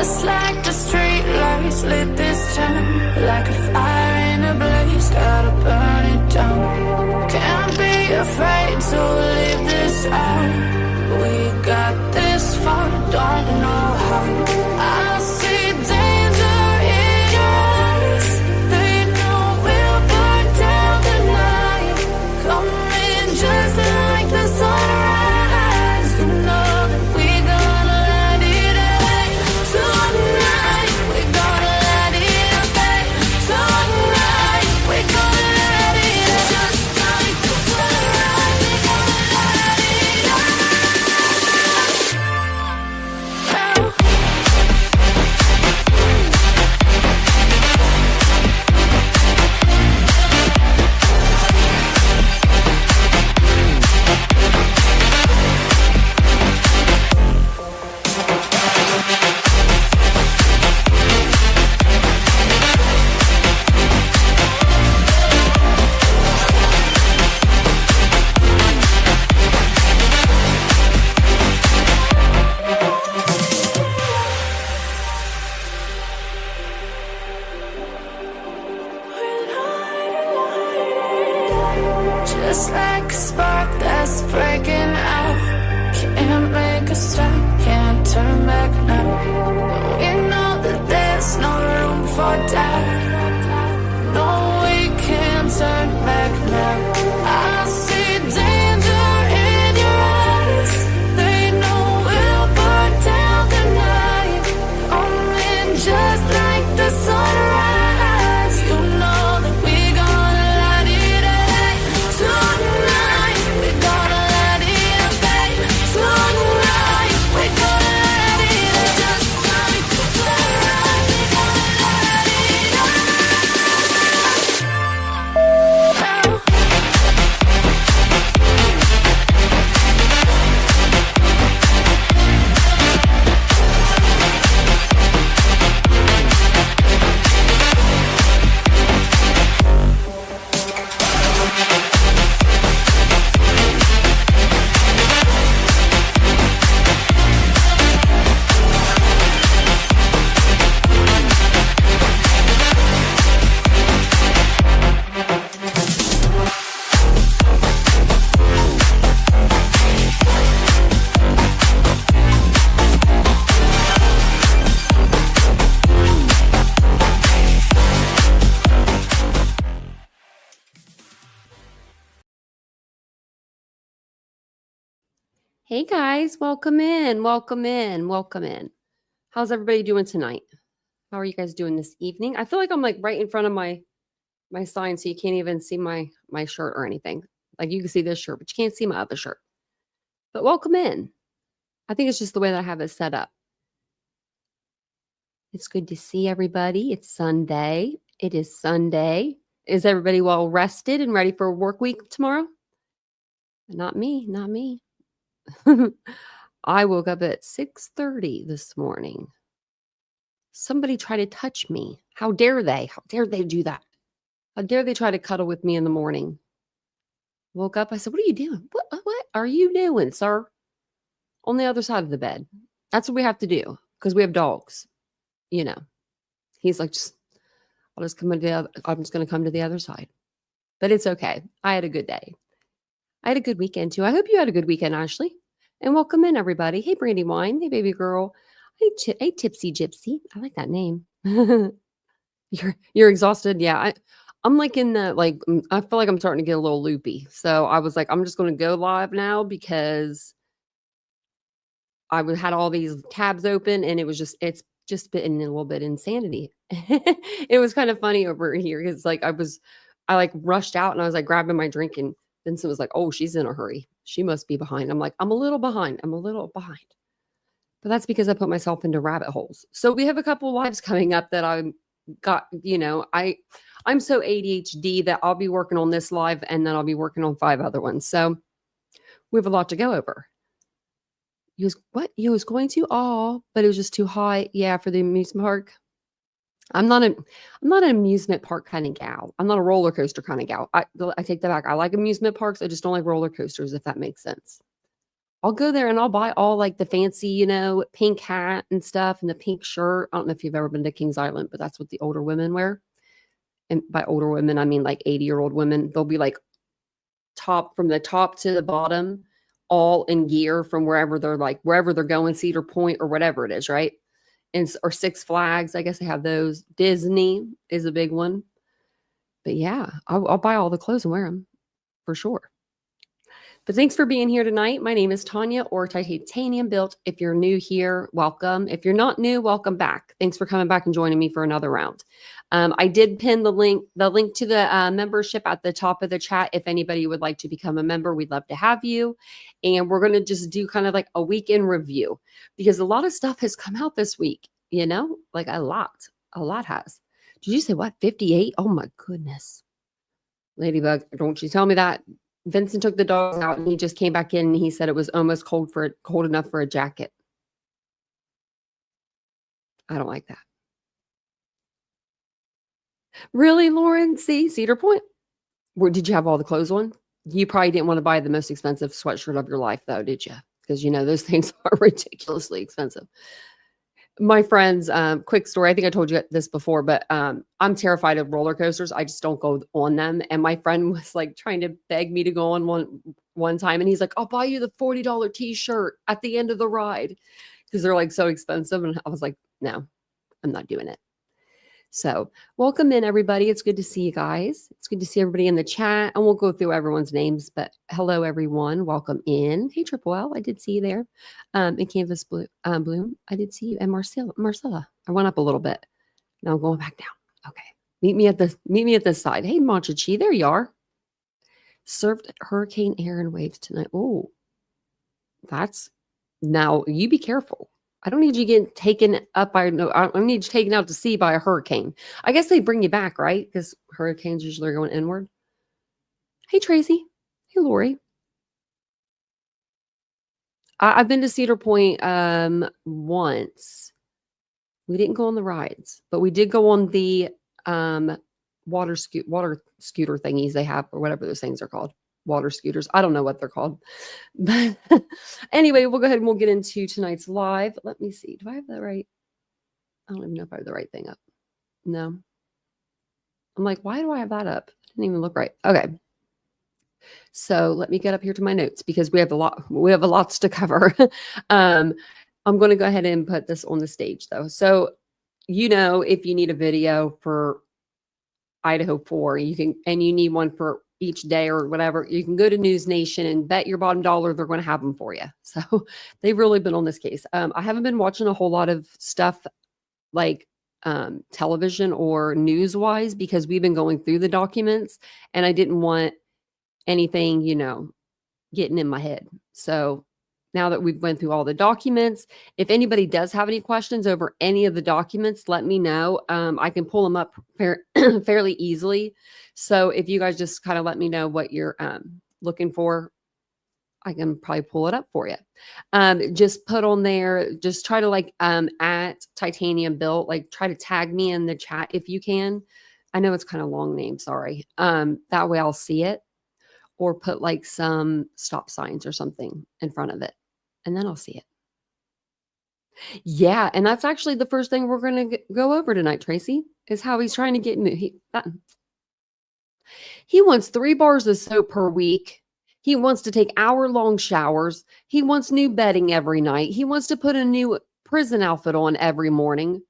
Just like the street lights lit this town, like a fire in a blaze, gotta burn it down. Can't be afraid to leave this out. We got this far, don't know how. I see danger in your eyes. They know we'll burn down the night. Coming just like the sunrise. You know that we're gonna let it out. Tonight, we're gonna let it out. Tonight, we're gonna let it out. Just like the sunrise, we're gonna let it out. Just like a spark that's breaking out. Can't make a stop, can't turn back now. We know that there's no room for doubt. No, we can't turn back now. I see danger in your eyes. They know we'll burn down the night. Coming just like the sunrise. You know that we're gonna let it out. Tonight, we're gonna let it out. Tonight, we're gonna let it out. Just like the sunrise, we're gonna let it out. Hey guys, welcome in, welcome in, welcome in. How's everybody doing tonight? How are you guys doing this evening? I feel like I'm like right in front of my sign, so you can't even see my shirt or anything. Like you can see this shirt, but you can't see my other shirt. But welcome in. I think it's just the way that I have it set up. It's good to see everybody. It's Sunday. It is Sunday. Is everybody well rested and ready for a work week tomorrow? Not me, not me. I woke up at 6:30 this morning. Somebody tried to touch me. How dare they? How dare they do that? How dare they try to cuddle with me in the morning? Woke up. I said, "What are you doing? What are you doing, sir?" On the other side of the bed. That's what we have to do because we have dogs. You know. He's like, I'm just going to come to the other side. But it's okay. I had a good day. I had a good weekend too. I hope you had a good weekend, Ashley. And welcome in, everybody. Hey, Brandy Wine. Hey, baby girl. Hey, Tipsy Gypsy. I like that name. You're exhausted. Yeah, I'm like in the I feel like I'm starting to get a little loopy. So I was like, I'm just going to go live now because I had all these tabs open and it's just been a little bit insanity. It was kind of funny over here because I rushed out and I was like grabbing my drink and then someone was like, "Oh, she's in a hurry. She must be behind." I'm like, I'm a little behind. But that's because I put myself into rabbit holes. So we have a couple lives coming up that I'm so ADHD that I'll be working on this live and then I'll be working on 5 other ones. So we have a lot to go over. You was going to? Oh, but it was just too high. Yeah, for the amusement park. I'm not an amusement park kind of gal. I'm not a roller coaster kind of gal. I take that back. I like amusement parks. I just don't like roller coasters, if that makes sense. I'll go there and I'll buy all like the fancy, pink hat and stuff and the pink shirt. I don't know if you've ever been to Kings Island, but that's what the older women wear. And by older women, I mean like 80-year-old women. They'll be like from the top to the bottom, all in gear from wherever they're going, Cedar Point or whatever it is, right? Or Six Flags. I guess they have those. Disney is a big one. But yeah, I'll buy all the clothes and wear them for sure. But thanks for being here tonight. My name is Tanya, or TitaniumBuilt. If you're new here, welcome. If you're not new, welcome back. Thanks for coming back and joining me for another round. I did pin the link to the membership at the top of the chat. If anybody would like to become a member, we'd love to have you. And we're going to just do kind of like a week in review, because a lot of stuff has come out this week, like a lot has. Did you say what? 58? Oh my goodness. Ladybug, don't you tell me that. Vincent took the dogs out and he just came back in and he said it was almost cold enough for a jacket. I don't like that. Really, Lauren? See, Cedar Point? Where did you have all the clothes on? You probably didn't want to buy the most expensive sweatshirt of your life, though, did you? Because those things are ridiculously expensive. My friends, quick story. I think I told you this before, but I'm terrified of roller coasters. I just don't go on them. And my friend was like trying to beg me to go on one time. And he's like, I'll buy you the $40 t-shirt at the end of the ride, because they're like so expensive. And I was like, no, I'm not doing it. So welcome in, everybody. It's good to see you guys. It's good to see everybody in the chat. And we'll go through everyone's names, but hello, everyone. Welcome in. Hey, Triple L, I did see you there. And Canvas Bloom, I did see you. And Marcella, I went up a little bit. Now I'm going back down. Okay. Meet me at this side. Hey, Machachi, there you are. Served hurricane air and waves tonight. Oh, now you be careful. I don't need you getting taken up by, no, I don't need you taken out to sea by a hurricane. I guess they bring you back, right? Because hurricanes usually are going inward. Hey, Tracy. Hey, Lori. I've been to Cedar Point once. We didn't go on the rides, but we did go on the water scooter thingies they have, or whatever those things are called. Water scooters. I don't know what they're called. But anyway, we'll go ahead and we'll get into tonight's live. Let me see. Do I have that right? I don't even know if I have the right thing up. No. I'm like, why do I have that up? It didn't even look right. Okay. So let me get up here to my notes, because we have a lots to cover. I'm going to go ahead and put this on the stage though. So, if you need a video for Idaho 4, you need one for each day or whatever, you can go to News Nation and bet your bottom dollar they're going to have them for you. So they've really been on this case. I haven't been watching a whole lot of stuff like television or news wise, because we've been going through the documents and I didn't want anything, getting in my head. So now that we've went through all the documents, if anybody does have any questions over any of the documents, let me know. I can pull them up fairly easily. So if you guys just kind of let me know what you're looking for, I can probably pull it up for you. Just put on there, just try to at TitaniumBuilt, try to tag me in the chat if you can. I know it's kind of a long name, sorry. That way I'll see it. Or put some stop signs or something in front of it, and then I'll see it. Yeah, and that's actually the first thing we're going to go over tonight, Tracy, is how he's trying to get me. He wants 3 bars of soap per week. He wants to take hour-long showers. He wants new bedding every night. He wants to put a new prison outfit on every morning.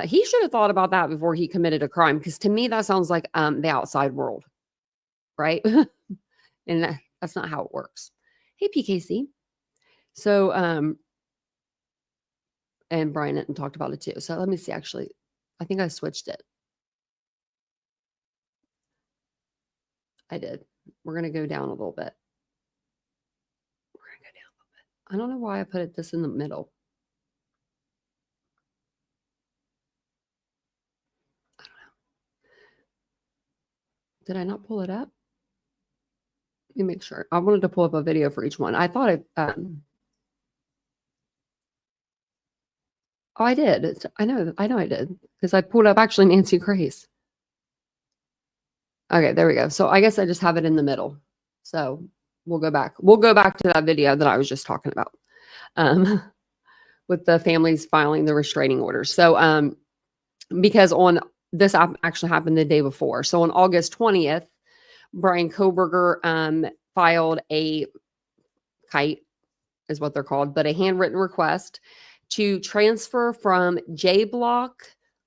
He should have thought about that before he committed a crime, because to me that sounds like the outside world. Right? And that's not how it works. Hey, PKC. So, and Brian talked about it too. So let me see, actually, I think I switched it. I did. We're going to go down a little bit. I don't know why I put this in the middle. I don't know. Did I not pull it up? Let me make sure. I wanted to pull up a video for each one. I thought oh, I did. I know I did, because I pulled up actually Nancy Grace. Okay, there we go. So I guess I just have it in the middle. So we'll go back. We'll go back to that video that I was just talking about, with the families filing the restraining orders. So, because on this actually happened the day before. So on August 20th, Brian Kohberger filed a kite, is what they're called, but a handwritten request to transfer from J block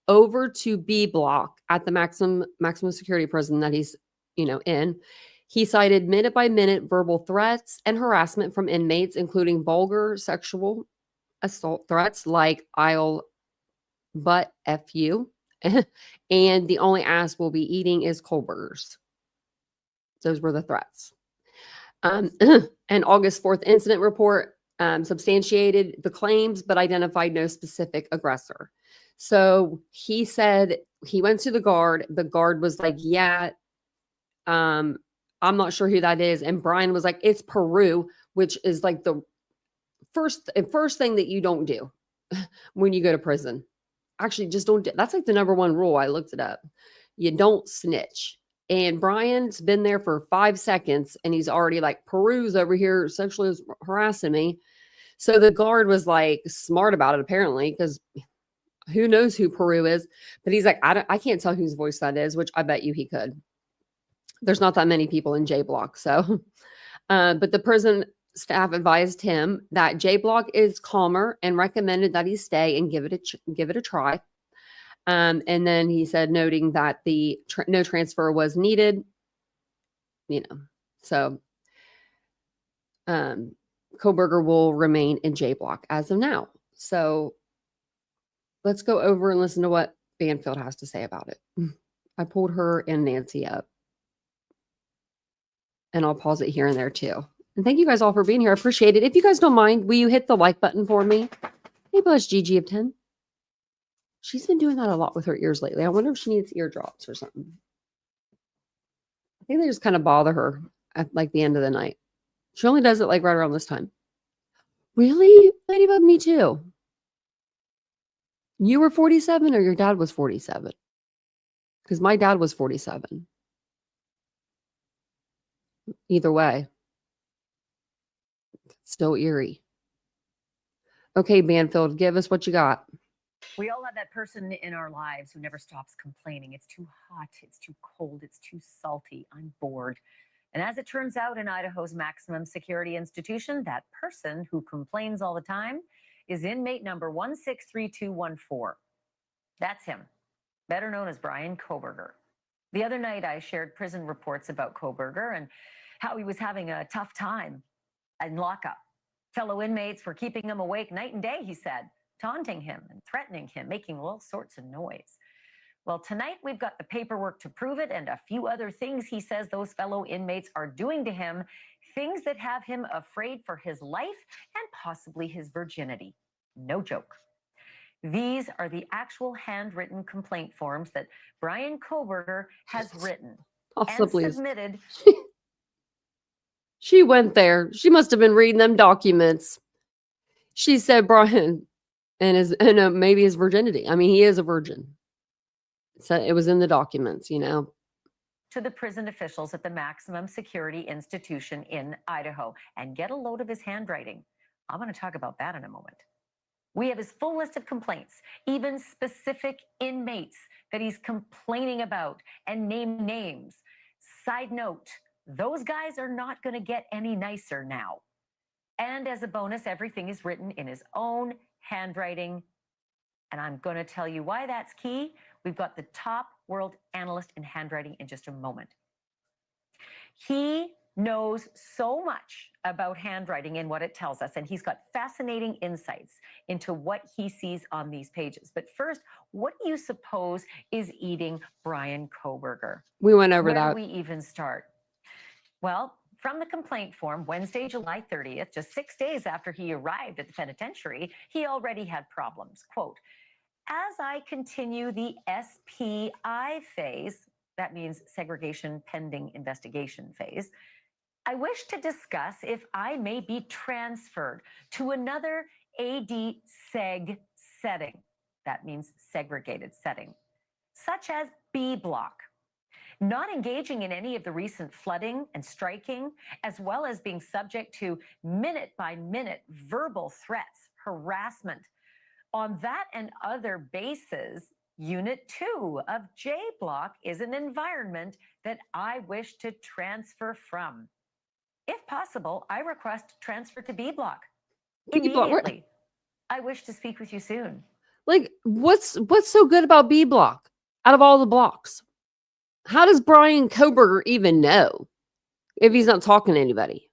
over to B block at the maximum security prison that he's, in. He cited minute by minute verbal threats and harassment from inmates, including vulgar sexual assault threats like "I'll butt F you," and "the only ass we'll be eating is Kohberger's." Those were the threats. An August 4th incident report substantiated the claims, but identified no specific aggressor. So he said he went to the guard. The guard was like, "Yeah, I'm not sure who that is." And Brian was like, "It's Peru," which is like the first thing that you don't do when you go to prison. Actually, just don't. That's like the number one rule. I looked it up. You don't snitch. And Brian's been there for 5 seconds and he's already like, "Peru's over here sexually harassing me." So the guard was like smart about it, apparently, because who knows who Peru is. But he's like, I can't tell whose voice that is, which I bet you he could. There's not that many people in J block. So, but the prison staff advised him that J block is calmer and recommended that he stay and give it a try. And then he said, noting that the no transfer was needed, so Kohberger will remain in J block as of now. So let's go over and listen to what Banfield has to say about it. I pulled her and Nancy up, and I'll pause it here and there too. And thank you guys all for being here. I appreciate it. If you guys don't mind, will you hit the like button for me? Hey, bless Gigi of 10. She's been doing that a lot with her ears lately. I wonder if she needs eardrops or something. I think they just kind of bother her at like the end of the night. She only does it like right around this time. Really? Ladybug, me too. You were 47 or your dad was 47? Because my dad was 47. Either way. Still eerie. Okay, Banfield, give us what you got. We all have that person in our lives who never stops complaining. It's too hot, it's too cold, it's too salty, I'm bored. And as it turns out, in Idaho's maximum security institution, that person who complains all the time is inmate number 163214. That's him, better known as Brian Kohberger. The other night, I shared prison reports about Kohberger and how he was having a tough time in lockup. Fellow inmates were keeping him awake night and day, he said, taunting him and threatening him, making all sorts of noise. Well, tonight we've got the paperwork to prove it and a few other things he says those fellow inmates are doing to him, things that have him afraid for his life and possibly his virginity. No joke. These are the actual handwritten complaint forms that Brian Kohberger has written and submitted. She went there. She must have been reading them documents. She said Brian and maybe his virginity. I mean, he is a virgin. So it was in the documents, to the prison officials at the maximum security institution in Idaho, and get a load of his handwriting. I'm going to talk about that in a moment. We have his full list of complaints, even specific inmates that he's complaining about, and name names. Side note, those guys are not going to get any nicer now. And as a bonus, everything is written in his own handwriting. And I'm going to tell you why that's key. We've got the top world analyst in handwriting in just a moment. He knows so much about handwriting and what it tells us, and he's got fascinating insights into what he sees on these pages. But first, what do you suppose is eating Brian Kohberger? We went over that. Where do we even start? Well, from the complaint form, Wednesday, July 30th, just 6 days after he arrived at the penitentiary, he already had problems. Quote, "As I continue the SPI phase," that means segregation pending investigation phase, "I wish to discuss if I may be transferred to another AD seg setting," that means segregated setting, "such as B block. not engaging in any of the recent flooding and striking, as well as being subject to minute-by-minute verbal threats, harassment. On that and other bases, Unit 2 of J Block is an environment that I wish to transfer from. If possible, I request transfer to B Block B Block, what? immediately. I wish to speak with you soon. Like, what's so good about B Block out of all the blocks? How does Brian Kohberger even know if he's not talking to anybody?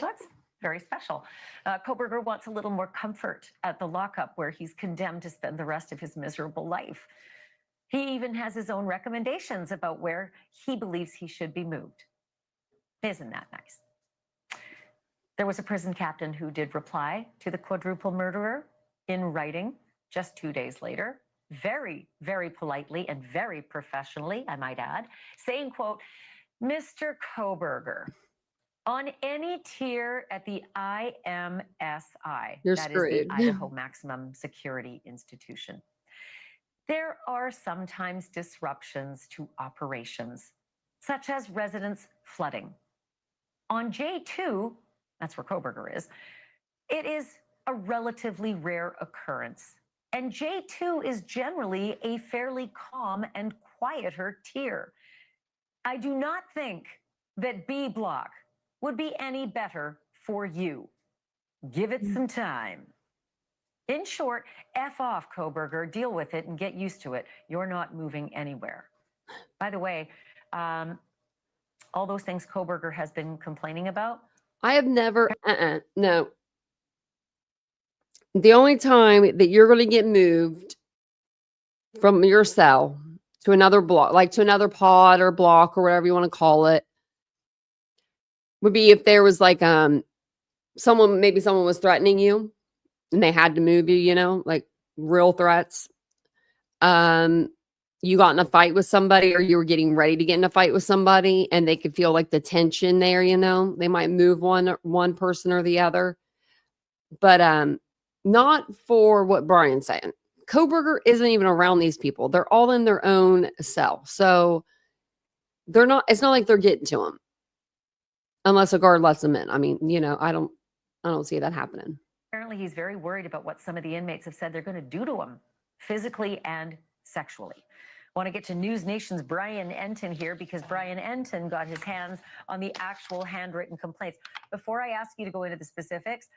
That's very special. Kohberger wants a little more comfort at the lockup where he's condemned to spend the rest of his miserable life. He even has his own recommendations about where he believes he should be moved. Isn't that nice? There was a prison captain who did reply to the quadruple murderer in writing just 2 days later, very, very politely and very professionally, I might add, saying, quote, Mr. Kohberger, on any tier at the IMSI, You're that screwed. is the Idaho Maximum Security Institution, there are sometimes disruptions to operations, such as residents flooding. On J2, that's where Kohberger is, it is a relatively rare occurrence. And J2 is generally a fairly calm and quieter tier. I do not think that B Block would be any better for you. Give it some time. In short, F off, Kohberger, deal with it and get used to it. You're not moving anywhere. By the way, all those things Kohberger has been complaining about. I have never, no. The only time that you're going to get moved from your cell to another block, like to another pod or block or whatever you want to call it, would be if there was like someone was threatening you and they had to move you, you know, like real threats. You got in a fight with somebody or you were getting ready to get in a fight with somebody and they could feel like the tension there, you know, they might move one person or the other. But not for what Brian's saying. Kohberger isn't even around these people. They're all in their own cell. So they're not, it's not like they're getting to them unless a guard lets them in. I mean, you know, I don't see that happening. Apparently he's very worried about what some of the inmates have said they're going to do to him physically and sexually. I want to get to News Nation's Brian Enton here because Brian Enton got his hands on the actual handwritten complaints. Before I ask you to go into the specifics,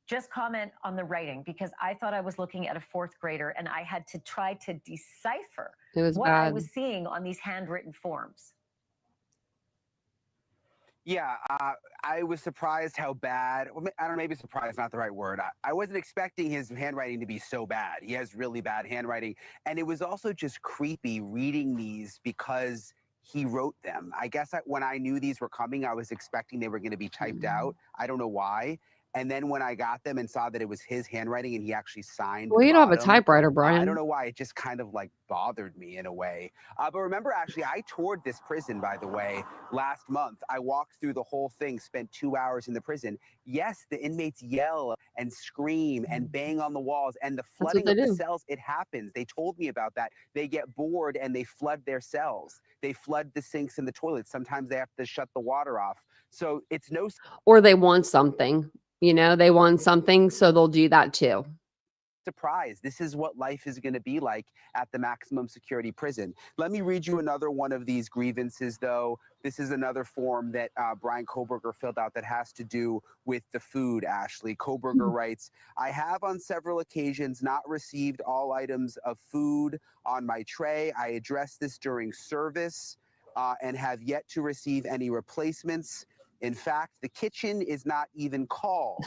just comment on the writing because I thought I was looking at a fourth grader and I had to try to decipher what bad. I was seeing on these handwritten forms. Yeah, I was surprised how bad. I don't know, maybe surprised is not the right word. I wasn't expecting his handwriting to be so bad. He has really bad handwriting. And it was also just creepy reading these because he wrote them. I guess when I knew these were coming, I was expecting they were going to be typed out. I don't know why. And then when I got them and saw that it was his handwriting and he actually signed Well, you don't have a typewriter, Brian. I don't know why. It just kind of like bothered me in a way. But remember, actually, I toured this prison, by the way, last month. I walked through the whole thing, spent 2 hours in the prison. Yes, the inmates yell and scream and bang on the walls and the flooding of the cells. It happens. They told me about that. They get bored and they flood their cells. They flood the sinks and the toilets. Sometimes they have to shut the water off. So it's no. Or they want something. You know, they want something, so they'll do that too. Surprise. This is what life is going to be like at the maximum security prison. Let me read you another one of these grievances, though. This is another form that Brian Kohberger filled out that has to do with the food, Ashley. Kohberger writes, I have on several occasions not received all items of food on my tray. I addressed this during service and have yet to receive any replacements. In fact, the kitchen is not even called.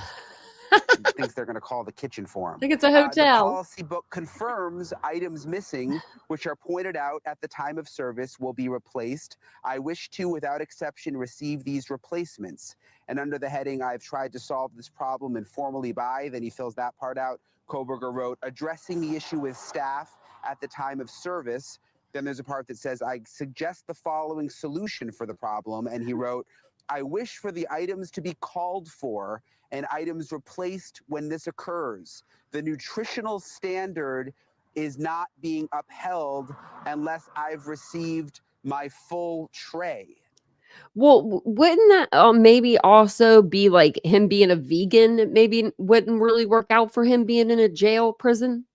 He thinks they're going to call the kitchen for him. I think it's a hotel. The policy book confirms items missing, which are pointed out at the time of service, will be replaced. I wish to, without exception, receive these replacements. And under the heading, I've tried to solve this problem informally by, then he fills that part out. Kohberger wrote, addressing the issue with staff at the time of service. Then there's a part that says, I suggest the following solution for the problem. And he wrote, I wish for the items to be called for and items replaced when this occurs. The nutritional standard is not being upheld unless I've received my full tray. Well, wouldn't that maybe also be like him being a vegan? Maybe wouldn't really work out for him being in a jail prison.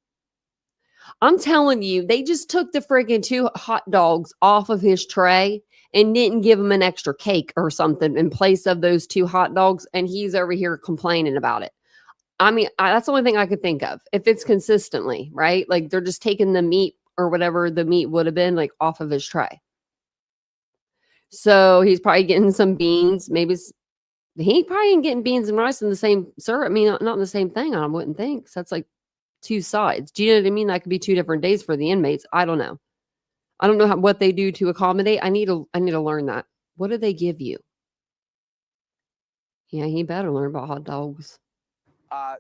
I'm telling you, they just took the friggin' 2 hot dogs off of his tray and didn't give him an extra cake or something in place of those 2 hot dogs, and he's over here complaining about it. I mean, that's the only thing I could think of. If it's consistently, right? Like they're just taking the meat or whatever the meat would have been like off of his tray. So he's probably getting some beans. Maybe he probably ain't getting beans and rice in the same syrup. I mean, not in the same thing. I wouldn't think. So that's like 2 sides. Do you know what I mean? That could be 2 different days for the inmates. I don't know. I don't know what they do to accommodate. I need to learn that. What do they give you? Yeah, he better learn about hot dogs.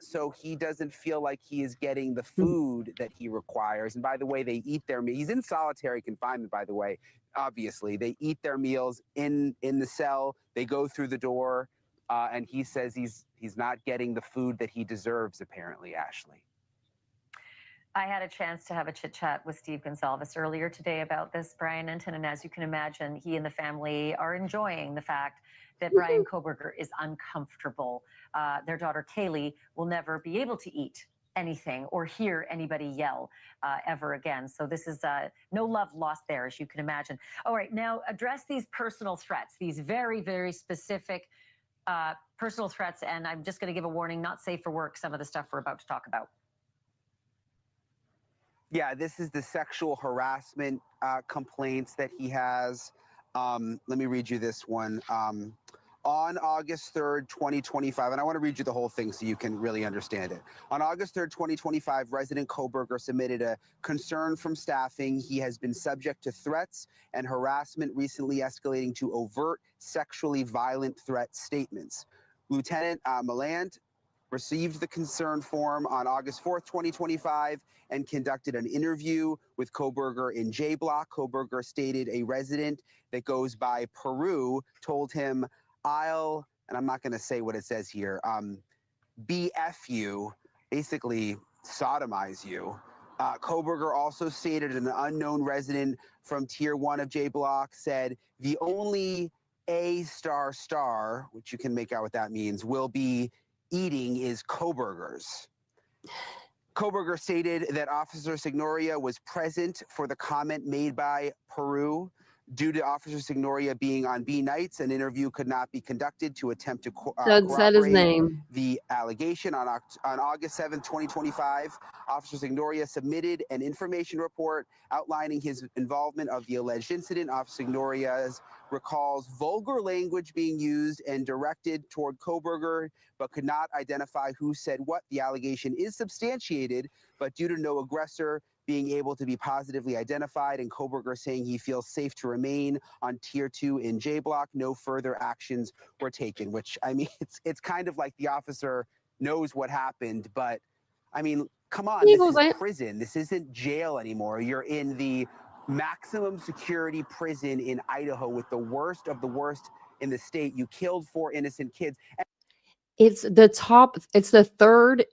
So he doesn't feel like he is getting the food that he requires. And by the way, they eat their meals. He's in solitary confinement, by the way. Obviously, they eat their meals in the cell. They go through the door, and he says he's not getting the food that he deserves. Apparently, Ashley. I had a chance to have a chit chat with Steve Gonsalves earlier today about this, Brian Enton, and as you can imagine, he and the family are enjoying the fact that Brian Kohberger is uncomfortable. Their daughter Kaylee will never be able to eat anything or hear anybody yell ever again. So this is no love lost there, as you can imagine. All right, now address these personal threats, these very, very specific personal threats. And I'm just going to give a warning, not safe for work, some of the stuff we're about to talk about. Yeah, this is the sexual harassment complaints that he has. Let me read you this one. On August 3rd, 2025, and I want to read you the whole thing so you can really understand it. On August 3rd, 2025, resident Kohberger submitted a concern from staffing. He has been subject to threats and harassment, recently escalating to overt sexually violent threat statements. Lieutenant Milland received the concern form on August 4th, 2025, and conducted an interview with Kohberger in J Block. Kohberger stated a resident that goes by Peru told him, and I'm not going to say what it says here, BF you, basically sodomize you. Kohberger also stated an unknown resident from Tier 1 of J Block said the only A**, which you can make out what that means, will be eating is Kohberger's. Kohberger stated that Officer Signoria was present for the comment made by Peru. Due to Officer Signoria being on B nights, an interview could not be conducted to attempt to Said his corroborate name. the allegation. On August 7th, 2025, Officer Signoria submitted an information report outlining his involvement of the alleged incident. Officer Signoria recalls vulgar language being used and directed toward Kohberger, but could not identify who said what. The allegation is substantiated, but due to no aggressor being able to be positively identified and Kohberger saying he feels safe to remain on Tier 2 in J Block, no further actions were taken, which, I mean, it's kind of like the officer knows what happened, but, I mean, come on, this is prison. This isn't jail anymore. You're in the maximum security prison in Idaho with the worst of the worst in the state. You killed 4 innocent kids. It's the 3rd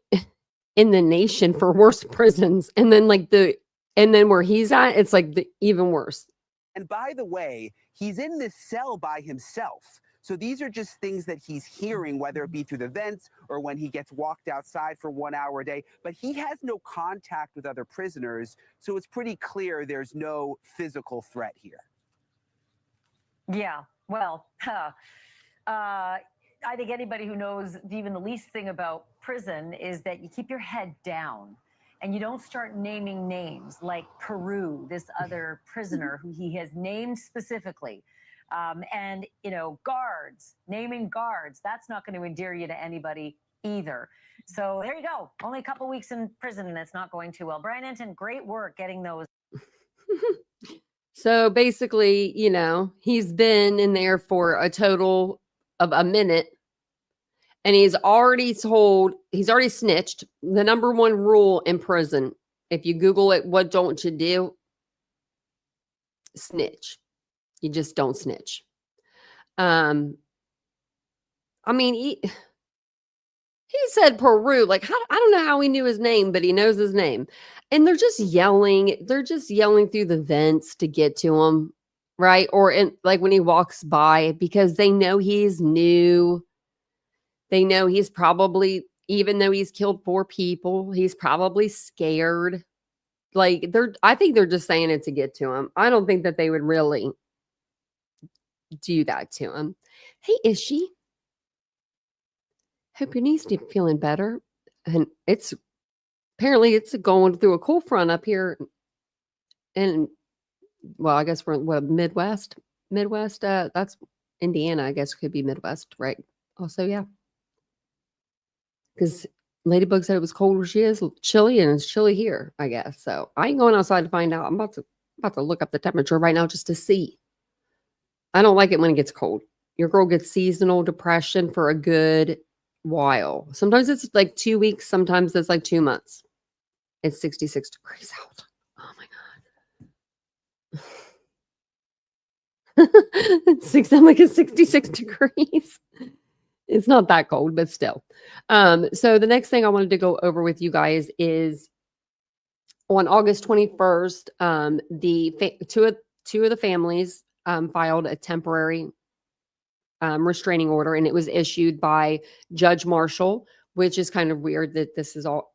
in the nation for worst prisons. And then where he's at, it's like even worse. And by the way, he's in this cell by himself. So these are just things that he's hearing, whether it be through the vents or when he gets walked outside for 1 hour a day. But he has no contact with other prisoners. So it's pretty clear there's no physical threat here. Yeah, well, I think anybody who knows even the least thing about prison is that you keep your head down and you don't start naming names like Peru, this other prisoner who he has named specifically. And, you know, guards, naming guards, that's not going to endear you to anybody either. So there you go. Only a couple weeks in prison and it's not going too well. Brian Enton, great work getting those. So basically, you know, he's been in there for a total of a minute and he's already snitched. The number 1 rule in prison, if you Google it, what don't you do? Snitch. You just don't snitch. I mean, He said Peru. Like, how, I don't know how he knew his name, but he knows his name. And they're just yelling. They're just yelling through the vents to get to him, right? Or in like when he walks by, because they know he's new. They know he's probably, even though he's killed 4 people, he's probably scared. Like I think they're just saying it to get to him. I don't think that they would really do that to him. Hey, Ishi. Hope your knee's feeling better. And it's apparently it's going through a cold front up here. And well, I guess we're what, Midwest. That's Indiana, I guess could be Midwest, right? Also, yeah. Because Ladybug said it was cold where she is, chilly, and it's chilly here, I guess. So I ain't going outside to find out. I'm about to look up the temperature right now just to see. I don't like it when it gets cold. Your girl gets seasonal depression for a good while. Sometimes it's like 2 weeks, sometimes it's like 2 months. It's 66 degrees out. Oh my God. I'm like it's 66 degrees. It's not that cold, but still. So the next thing I wanted to go over with you guys is on August 21st, two of the families filed a temporary restraining order, and it was issued by Judge Marshall, which is kind of weird that this is all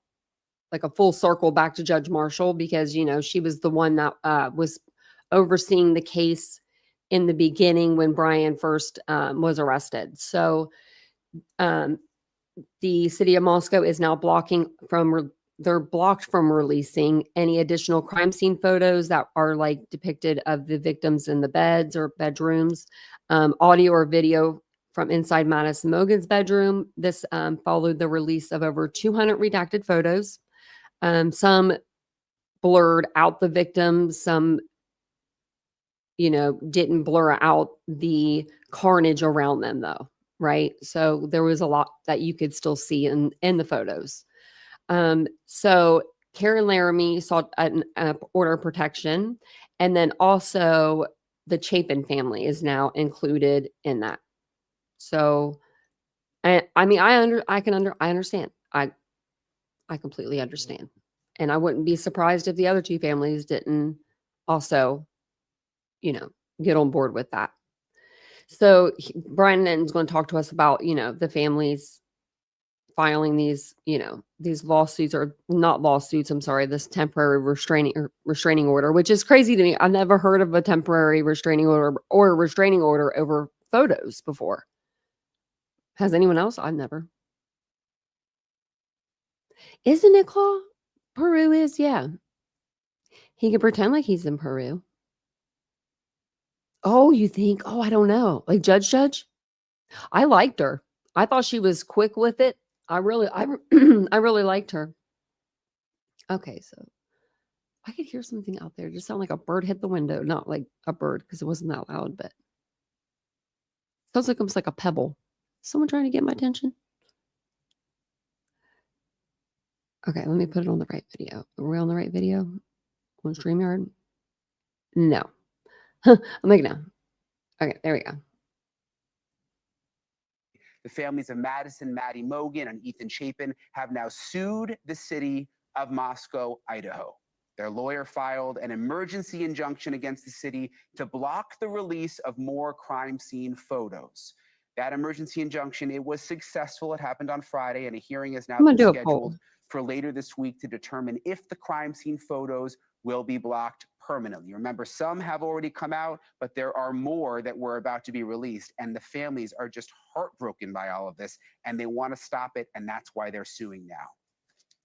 like a full circle back to Judge Marshall, because, you know, she was the one that was overseeing the case in the beginning when Brian first was arrested. So the city of Moscow is now they're blocked from releasing any additional crime scene photos that are like depicted of the victims in the beds or bedrooms, audio or video from inside Madison Mogen's bedroom. This followed the release of over 200 redacted photos. Some blurred out the victims, some, you know, didn't blur out the carnage around them though, right? So there was a lot that you could still see in the photos. So Karen Laramie sought an order of protection, and then also the Chapin family is now included in that. So, I mean, I understand. I completely understand. And I wouldn't be surprised if the other 2 families didn't also, you know, get on board with that. So Brian is going to talk to us about, you know, the families filing these, you know, these lawsuits, or not lawsuits, I'm sorry, this temporary restraining order, which is crazy to me. I've never heard of a temporary restraining order or a restraining order over photos before. Has anyone else? I've never. Isn't it, Claw? Peru is, yeah. He can pretend like he's in Peru. Oh, you think? Oh, I don't know. Like Judge? I liked her. I thought she was quick with it. I really liked her. Okay, so I could hear something out there. It just sound like a bird hit the window. Not like a bird, because it wasn't that loud, but sounds like almost like a pebble. Someone trying to get my attention? Okay, let me put it on the right video. Are we on the right video? On StreamYard? No. I'm like, no. Okay, there we go. The families of Madison, Maddie Mogen, and Ethan Chapin have now sued the city of Moscow, Idaho. Their lawyer filed an emergency injunction against the city to block the release of more crime scene photos. That emergency injunction, it was successful. It happened on Friday, and a hearing is now scheduled for later this week to determine if the crime scene photos will be blocked permanently. Remember, some have already come out, but there are more that were about to be released, and the families are just heartbroken by all of this, and they want to stop it, and that's why they're suing now.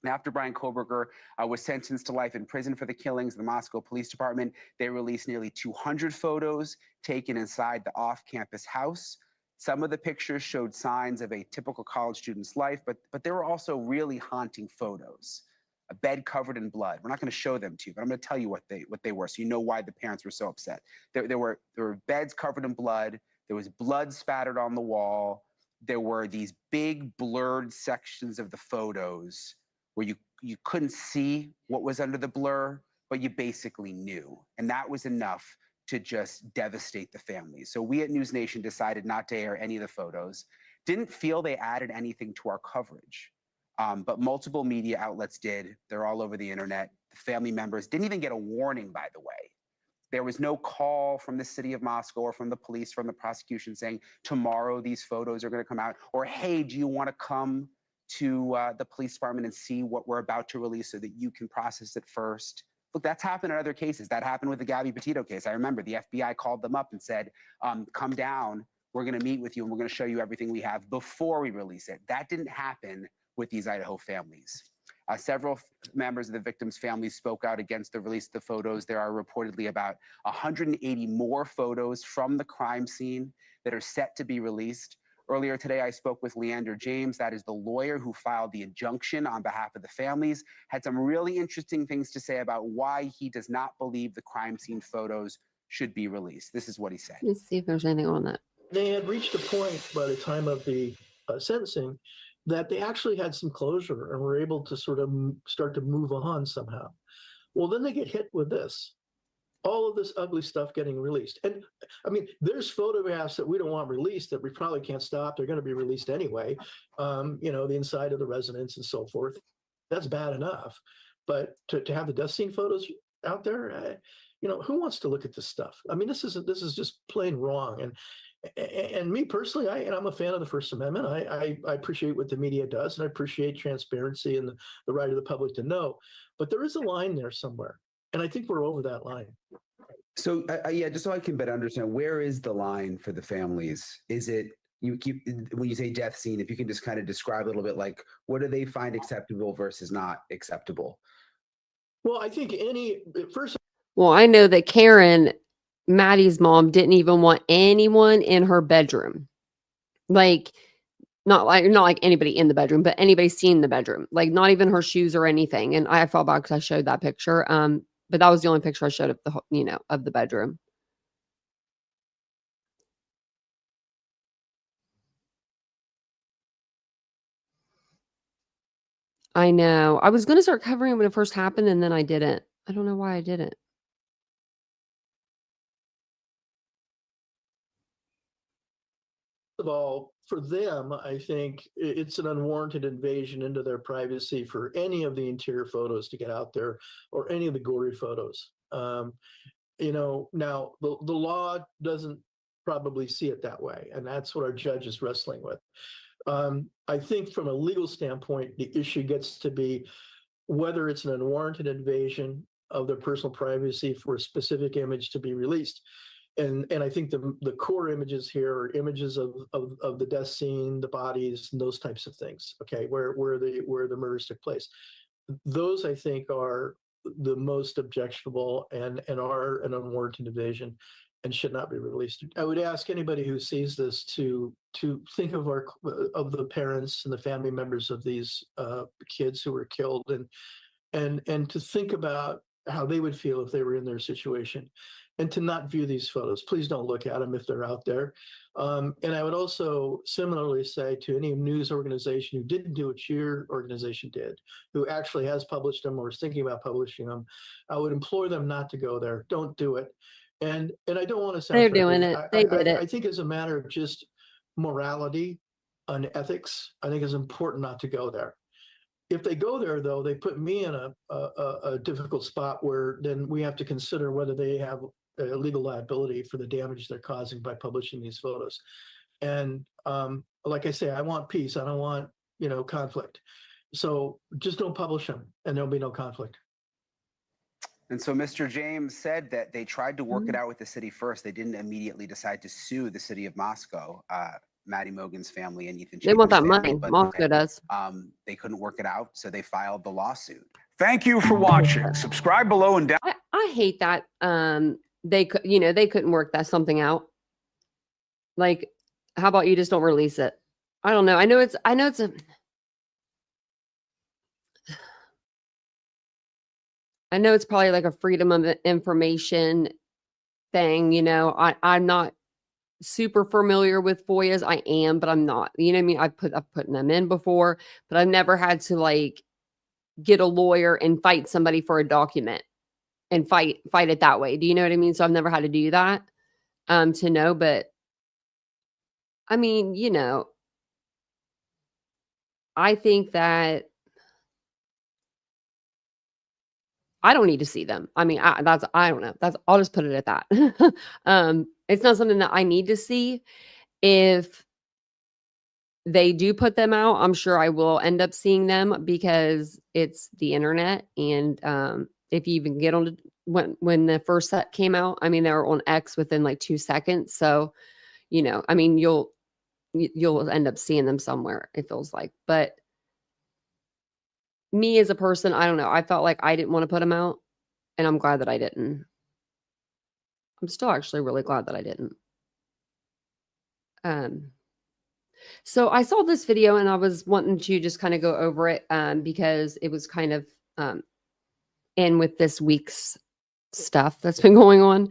And after Brian Kohberger was sentenced to life in prison for the killings, the Moscow Police Department, they released nearly 200 photos taken inside the off-campus house. Some of the pictures showed signs of a typical college student's life, but there were also really haunting photos. A bed covered in blood. We're not going to show them to you, but I'm going to tell you what they were, so you know why the parents were so upset. There were beds covered in blood. There was blood spattered on the wall. There were these big blurred sections of the photos where you couldn't see what was under the blur, but you basically knew. And that was enough to just devastate the families. So we at News Nation decided not to air any of the photos. Didn't feel they added anything to our coverage. But multiple media outlets did. They're all over the internet. The family members didn't even get a warning, by the way. There was no call from the city of Moscow or from the police, from the prosecution saying, tomorrow these photos are going to come out, or, hey, do you want to come to the police department and see what we're about to release so that you can process it first? Look, that's happened in other cases. That happened with the Gabby Petito case. I remember the FBI called them up and said, come down, we're going to meet with you and we're going to show you everything we have before we release it. That didn't happen with these Idaho families. Several members of the victims' families spoke out against the release of the photos. There are reportedly about 180 more photos from the crime scene that are set to be released. Earlier today, I spoke with Leander James. That is the lawyer who filed the injunction on behalf of the families. Had some really interesting things to say about why he does not believe the crime scene photos should be released. This is what he said. Let's see if there's anything on that. They had reached a point by the time of the sentencing that they actually had some closure and were able to sort of start to move on somehow. Well, then they get hit with this, all of this ugly stuff getting released. And I mean, there's photographs that we don't want released that we probably can't stop. They're going to be released anyway. You know, the inside of the residence and so forth. That's bad enough. But to have the death scene photos out there, you know, who wants to look at this stuff? I mean, this is just plain wrong. And me personally, I'm a fan of the First Amendment. I appreciate what the media does, and I appreciate transparency and the right of the public to know. But there is a line there somewhere, and I think we're over that line. So, yeah, just so I can better understand, where is the line for the families? Is it when you say death scene? If you can just kind of describe a little bit, like what do they find acceptable versus not acceptable? Well, I think Well, I know that Karen, Maddie's mom, didn't even want anyone in her bedroom. Like, not like anybody in the bedroom, but anybody seen the bedroom. Like, not even her shoes or anything. And I felt bad because I showed that picture. But that was the only picture I showed of of the bedroom. I know. I was going to start covering it when it first happened, and then I didn't. I don't know why I didn't. of all, for them, I think it's an unwarranted invasion into their privacy for any of the interior photos to get out there or any of the gory photos. You know, now the law doesn't probably see it that way, and that's what our judge is wrestling with. I think from a legal standpoint, the issue gets to be whether it's an unwarranted invasion of their personal privacy for a specific image to be released. And I think the core images here are images of the death scene, the bodies, and those types of things. Okay, where the murders took place. Those I think are the most objectionable and are an unwarranted invasion and should not be released. I would ask anybody who sees this to think of the parents and the family members of these kids who were killed, and to think about how they would feel if they were in their situation, and to not view these photos. Please don't look at them if they're out there. And I would also similarly say to any news organization who didn't do what your organization did, who actually has published them or is thinking about publishing them, I would implore them not to go there. Don't do it. And I don't want to sound They're doing it. They did it. I think as a matter of just morality and ethics, I think it's important not to go there. If they go there, though, they put me in a difficult spot where then we have to consider whether they have a legal liability for the damage they're causing by publishing these photos. And like I say, I want peace. I don't want, conflict. So just don't publish them and there'll be no conflict. And so Mr. James said that they tried to work it out with the city first. They didn't immediately decide to sue the city of Moscow, Maddie Mogen's family and Ethan. They want that family, money. but Moscow does. They couldn't work it out, so they filed the lawsuit. Thank you for watching. Subscribe below and down. I hate that. They could, they couldn't work that something out. Like, how about you just don't release it? I don't know. I know it's probably like a freedom of information thing. I'm not super familiar with FOIAs. I am, but I'm not. You know what I mean? I've put them in before, but I've never had to like get a lawyer and fight somebody for a document and fight it that way. Do you know what I mean? So I've never had to do that to know, but I mean, I think that I don't need to see them. I mean, I don't know. I'll just put it at that. It's not something that I need to see. If they do put them out, I'm sure I will end up seeing them because it's the internet. And if you even get on when the first set came out, I mean, they were on X within like 2 seconds. So, I mean, you'll end up seeing them somewhere, it feels like. But me as a person, I don't know. I felt like I didn't want to put them out, and I'm glad that I didn't. I'm still actually really glad that I didn't. So I saw this video and I was wanting to just kind of go over it because it was kind of in with this week's stuff that's been going on.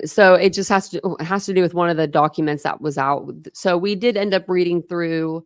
So it just has to do with one of the documents that was out. So we did end up reading through,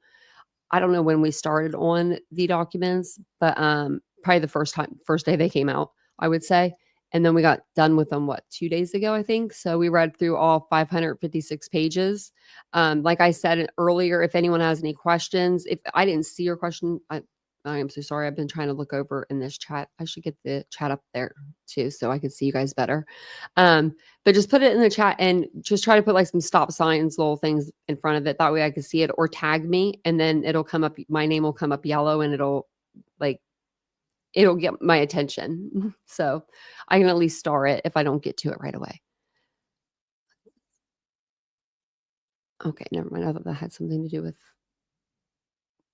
I don't know when we started on the documents, but probably the first day they came out, I would say. And then we got done with them, 2 days ago, I think. So we read through all 556 pages. Like I said earlier, if anyone has any questions, if I didn't see your question, I am so sorry. I've been trying to look over in this chat. I should get the chat up there too, so I could see you guys better. But just put it in the chat and just try to put like some stop signs, little things in front of it. That way I could see it, or tag me, and then it'll come up. My name will come up yellow, and it'll get my attention. So I can at least star it if I don't get to it right away. Okay, never mind. I thought that had something to do with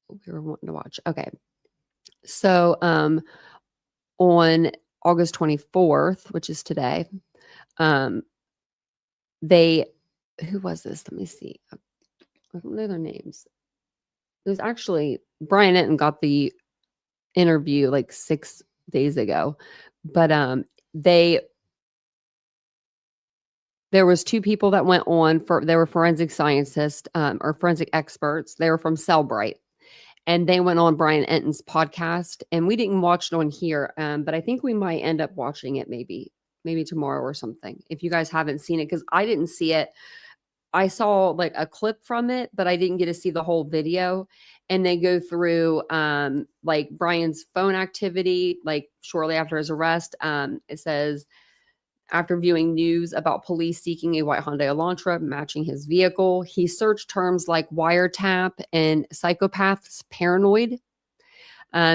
what we were wanting to watch. Okay. So on August 24th, which is today, who was this? Let me see. I don't know their names. It was actually Brian Enton got the interview like 6 days ago, but there was 2 people that went on they were forensic scientists or forensic experts. They were from Cellbrite, and they went on Brian Enton's podcast, and we didn't watch it on here. But I think we might end up watching it maybe tomorrow or something. If you guys haven't seen it, because I didn't see it. I saw like a clip from it, but I didn't get to see the whole video. And they go through like Brian's phone activity, like shortly after his arrest. It says, after viewing news about police seeking a white Hyundai Elantra matching his vehicle, he searched terms like wiretap and psychopaths paranoid.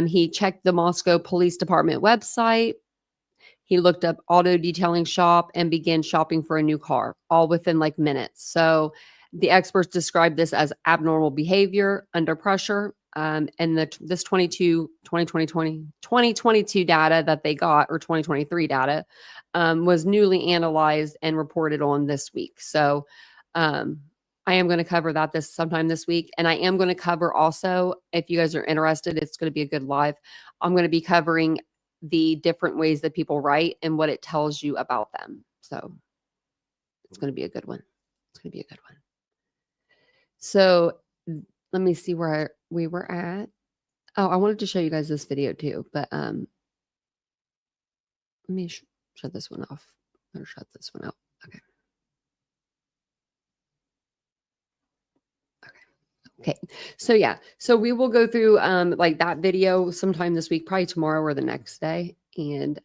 He checked the Moscow Police Department website. He looked up auto detailing shop and began shopping for a new car, all within like minutes. So the experts described this as abnormal behavior under pressure. And this 2022 data that they got, or 2023 data, was newly analyzed and reported on this week. So I am going to cover that sometime this week. And I am going to cover also, if you guys are interested, it's going to be a good live. I'm going to be covering the different ways that people write and what it tells you about them. So it's going to be a good one. It's going to be a good one. So let me see where we were at. Oh, I wanted to show you guys this video too, but let me shut this one off or shut this one out. Okay. Okay. So yeah. So we will go through like that video sometime this week, probably tomorrow or the next day. And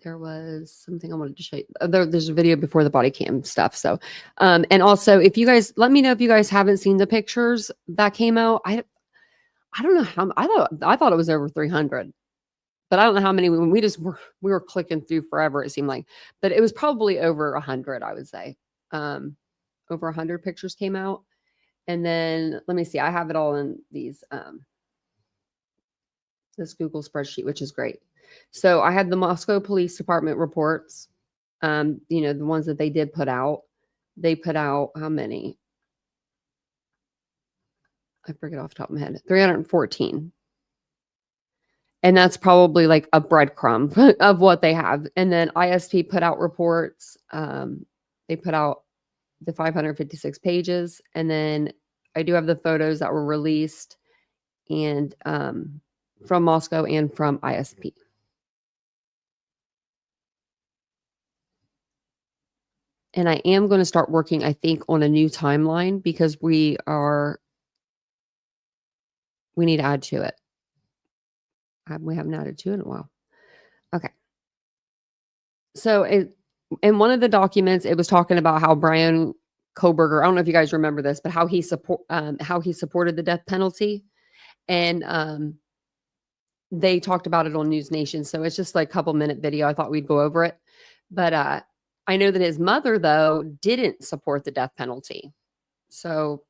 there was something I wanted to show you. There's a video before the body cam stuff. So and also, if you guys let me know if you guys haven't seen the pictures that came out. I don't know how. I thought it was over 300. But I don't know how many. When we were clicking through forever, it seemed like, but it was probably over 100, I would say. Over 100 pictures came out. And then let me see, I have it all in this Google spreadsheet, which is great. So I had the Moscow Police Department reports, the ones that they did put out. They put out how many? I forget off the top of my head. 314. And that's probably like a breadcrumb of what they have. And then ISP put out reports. They put out the 556 pages. And then I do have the photos that were released and from Moscow and from ISP. And I am going to start working, I think, on a new timeline because we need to add to it. We haven't added to it in a while. Okay. So in one of the documents, it was talking about how Brian Kohberger, I don't know if you guys remember this, but how he supported the death penalty. And they talked about it on News Nation. So it's just like a couple-minute video. I thought we'd go over it. But I know that his mother, though, didn't support the death penalty. So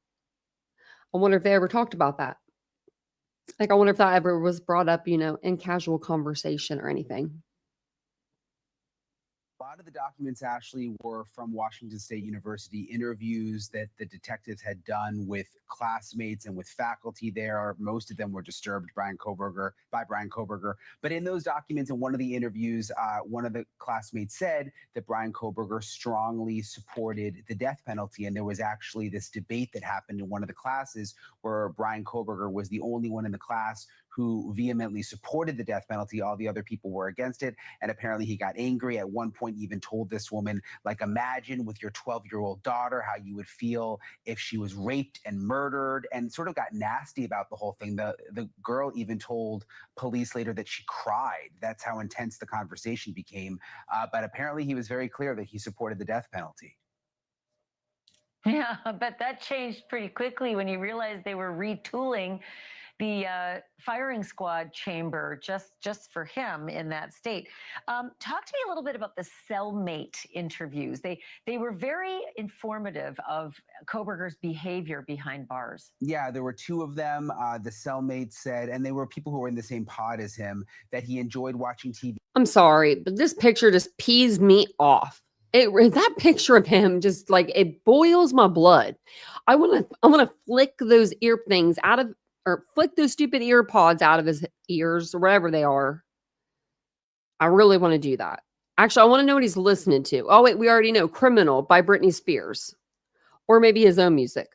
I wonder if they ever talked about that. Like, I wonder if that ever was brought up, in casual conversation or anything. A lot of the documents actually were from Washington State University interviews that the detectives had done with classmates and with faculty there. Most of them were disturbed by Brian Kohberger. But in those documents, in one of the interviews, one of the classmates said that Brian Kohberger strongly supported the death penalty. And there was actually this debate that happened in one of the classes where Brian Kohberger was the only one in the class who vehemently supported the death penalty. All the other people were against it. And apparently he got angry. At one point, he even told this woman, like, imagine with your 12-year-old daughter how you would feel if she was raped and murdered, and sort of got nasty about the whole thing. The girl even told police later that she cried. That's how intense the conversation became. But apparently he was very clear that he supported the death penalty. Yeah, but that changed pretty quickly when you realized they were retooling the firing squad chamber just for him in that state. Talk to me a little bit about the cellmate interviews. They were very informative of Kohberger's behavior behind bars. Yeah, there were two of them. The cellmate said, and they were people who were in the same pod as him, that he enjoyed watching TV. I'm sorry, but this picture just pees me off. That picture of him just like, it boils my blood. I want to flick those ear things out of, or flick those stupid ear pods out of his ears or whatever they are. I really want to do that. Actually, I want to know what he's listening to. Oh, wait, we already know Criminal by Britney Spears, or maybe his own music.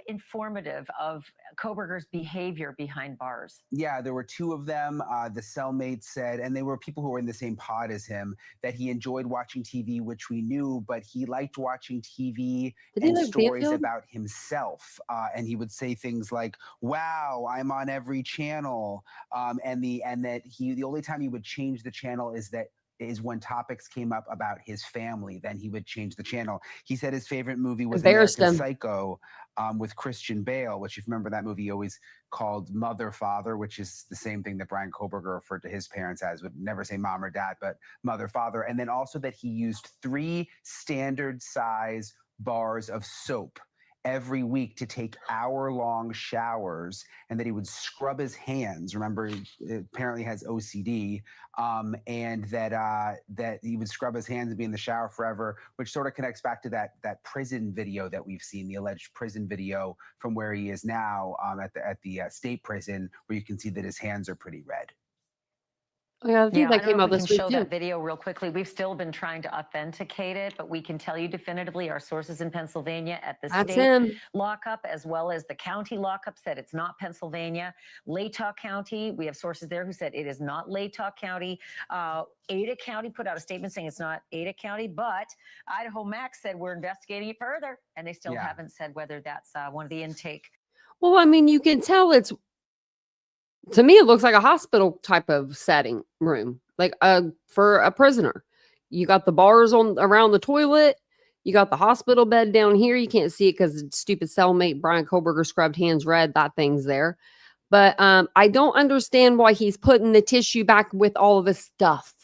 Informative of Kohberger's behavior behind bars. Yeah, there were two of them. The cellmate said, and they were people who were in the same pod as him, that he enjoyed watching TV, which we knew, but he liked watching TV and stories about himself. And he would say things like, wow, I'm on every channel. And that the only time he would change the channel is when topics came up about his family. Then he would change the channel. He said his favorite movie was American Psycho with Christian Bale, which, if you remember that movie, he always called Mother Father, which is the same thing that Brian Kohberger referred to his parents as, would never say mom or dad, but Mother Father. And then also that he used 3 standard size bars of soap every week to take hour-long showers, and that he would scrub his hands. Remember, he apparently has OCD, and that he would scrub his hands and be in the shower forever, which sort of connects back to that prison video that we've seen, the alleged prison video from where he is now at the state prison, where you can see that his hands are pretty red. Oh, yeah, I think that came out this week, show too. that video real quickly. We've still been trying to authenticate it, but we can tell you definitively our sources in Pennsylvania at the state lockup, as well as the county lockup, said it's not Pennsylvania. Latah County, we have sources there who said it is not Latah County. Ada County put out a statement saying it's not Ada County, but Idaho Max said we're investigating it further, and they still haven't said whether that's one of the intake. Well, I mean, you can tell to me, it looks like a hospital type of setting room, like for a prisoner. You got the bars around the toilet. You got the hospital bed down here. You can't see it because stupid cellmate Brian Kohberger scrubbed hands red. That thing's there. But I don't understand why he's putting the tissue back with all of his stuff.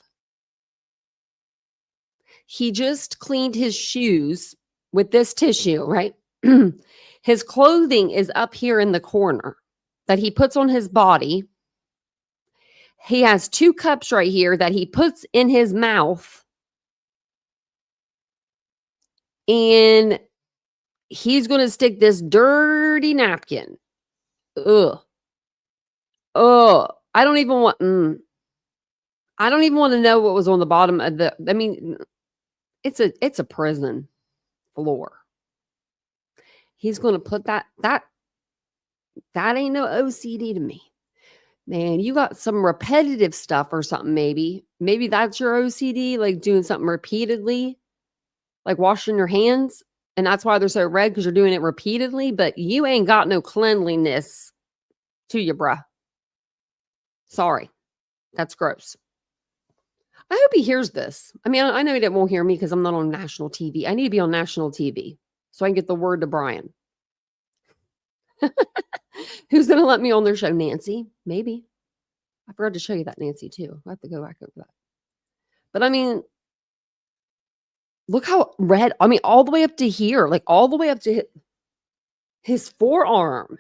He just cleaned his shoes with this tissue, right? His clothing is up here in the corner that he puts on his body. He has 2 cups right here that he puts in his mouth. And he's going to stick this dirty napkin. Ugh. Oh, I don't even want to know what was on the bottom of I mean, it's a prison floor. He's going to put that ain't no OCD to me. Man, you got some repetitive stuff or something, maybe. Maybe that's your OCD, like doing something repeatedly. like washing your hands. And that's why they're so red, because you're doing it repeatedly, but you ain't got no cleanliness to you, bruh. Sorry. That's gross. I hope he hears this. I mean, I know he won't hear me because I'm not on national TV. I need to be on national TV so I can get the word to Brian. Who's going to let me on their show? Nancy? Maybe. I forgot to show you that, Nancy, too. I have to go back over that. But I mean, look how red. I mean, all the way up to here, like all the way up to his forearm.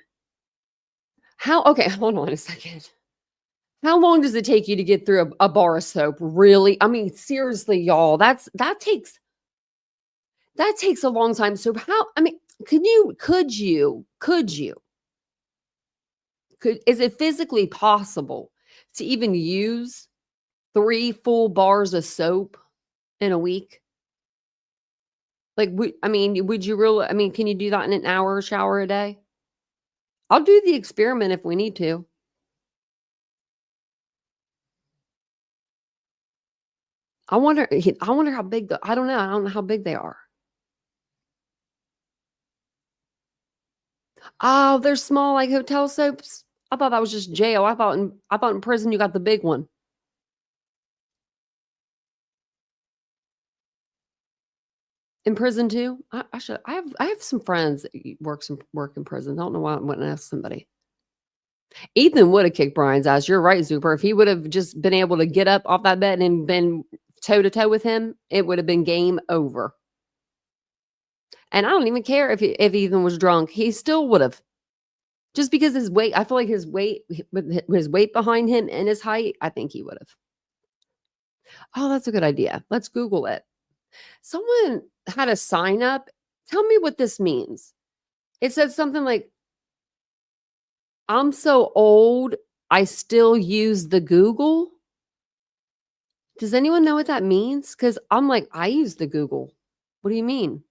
Okay, hold on a second. How long does it take you to get through a bar of soap? Really? I mean, seriously, y'all, that takes a long time. So is it physically possible to even use 3 full bars of soap in a week? Like, would you really, can you do that in an hour shower a day? I'll do the experiment if we need to. I wonder how big I don't know how big they are. Oh, they're small like hotel soaps. I thought that was just jail. I thought in prison you got the big one. In prison too? I have some friends that work in prison. I don't know why I wouldn't ask somebody. Ethan would have kicked Brian's ass. You're right, Super. If he would have just been able to get up off that bed and been toe to toe with him, it would have been game over. And I don't even care if Ethan was drunk. He still would have. Just because his weight, I feel like his weight behind him and his height, I think he would have. Oh, that's a good idea. Let's Google it. Someone had a sign up. Tell me what this means. It said something like, I'm so old, I still use the Google. Does anyone know what that means? Because I'm like, I use the Google. What do you mean?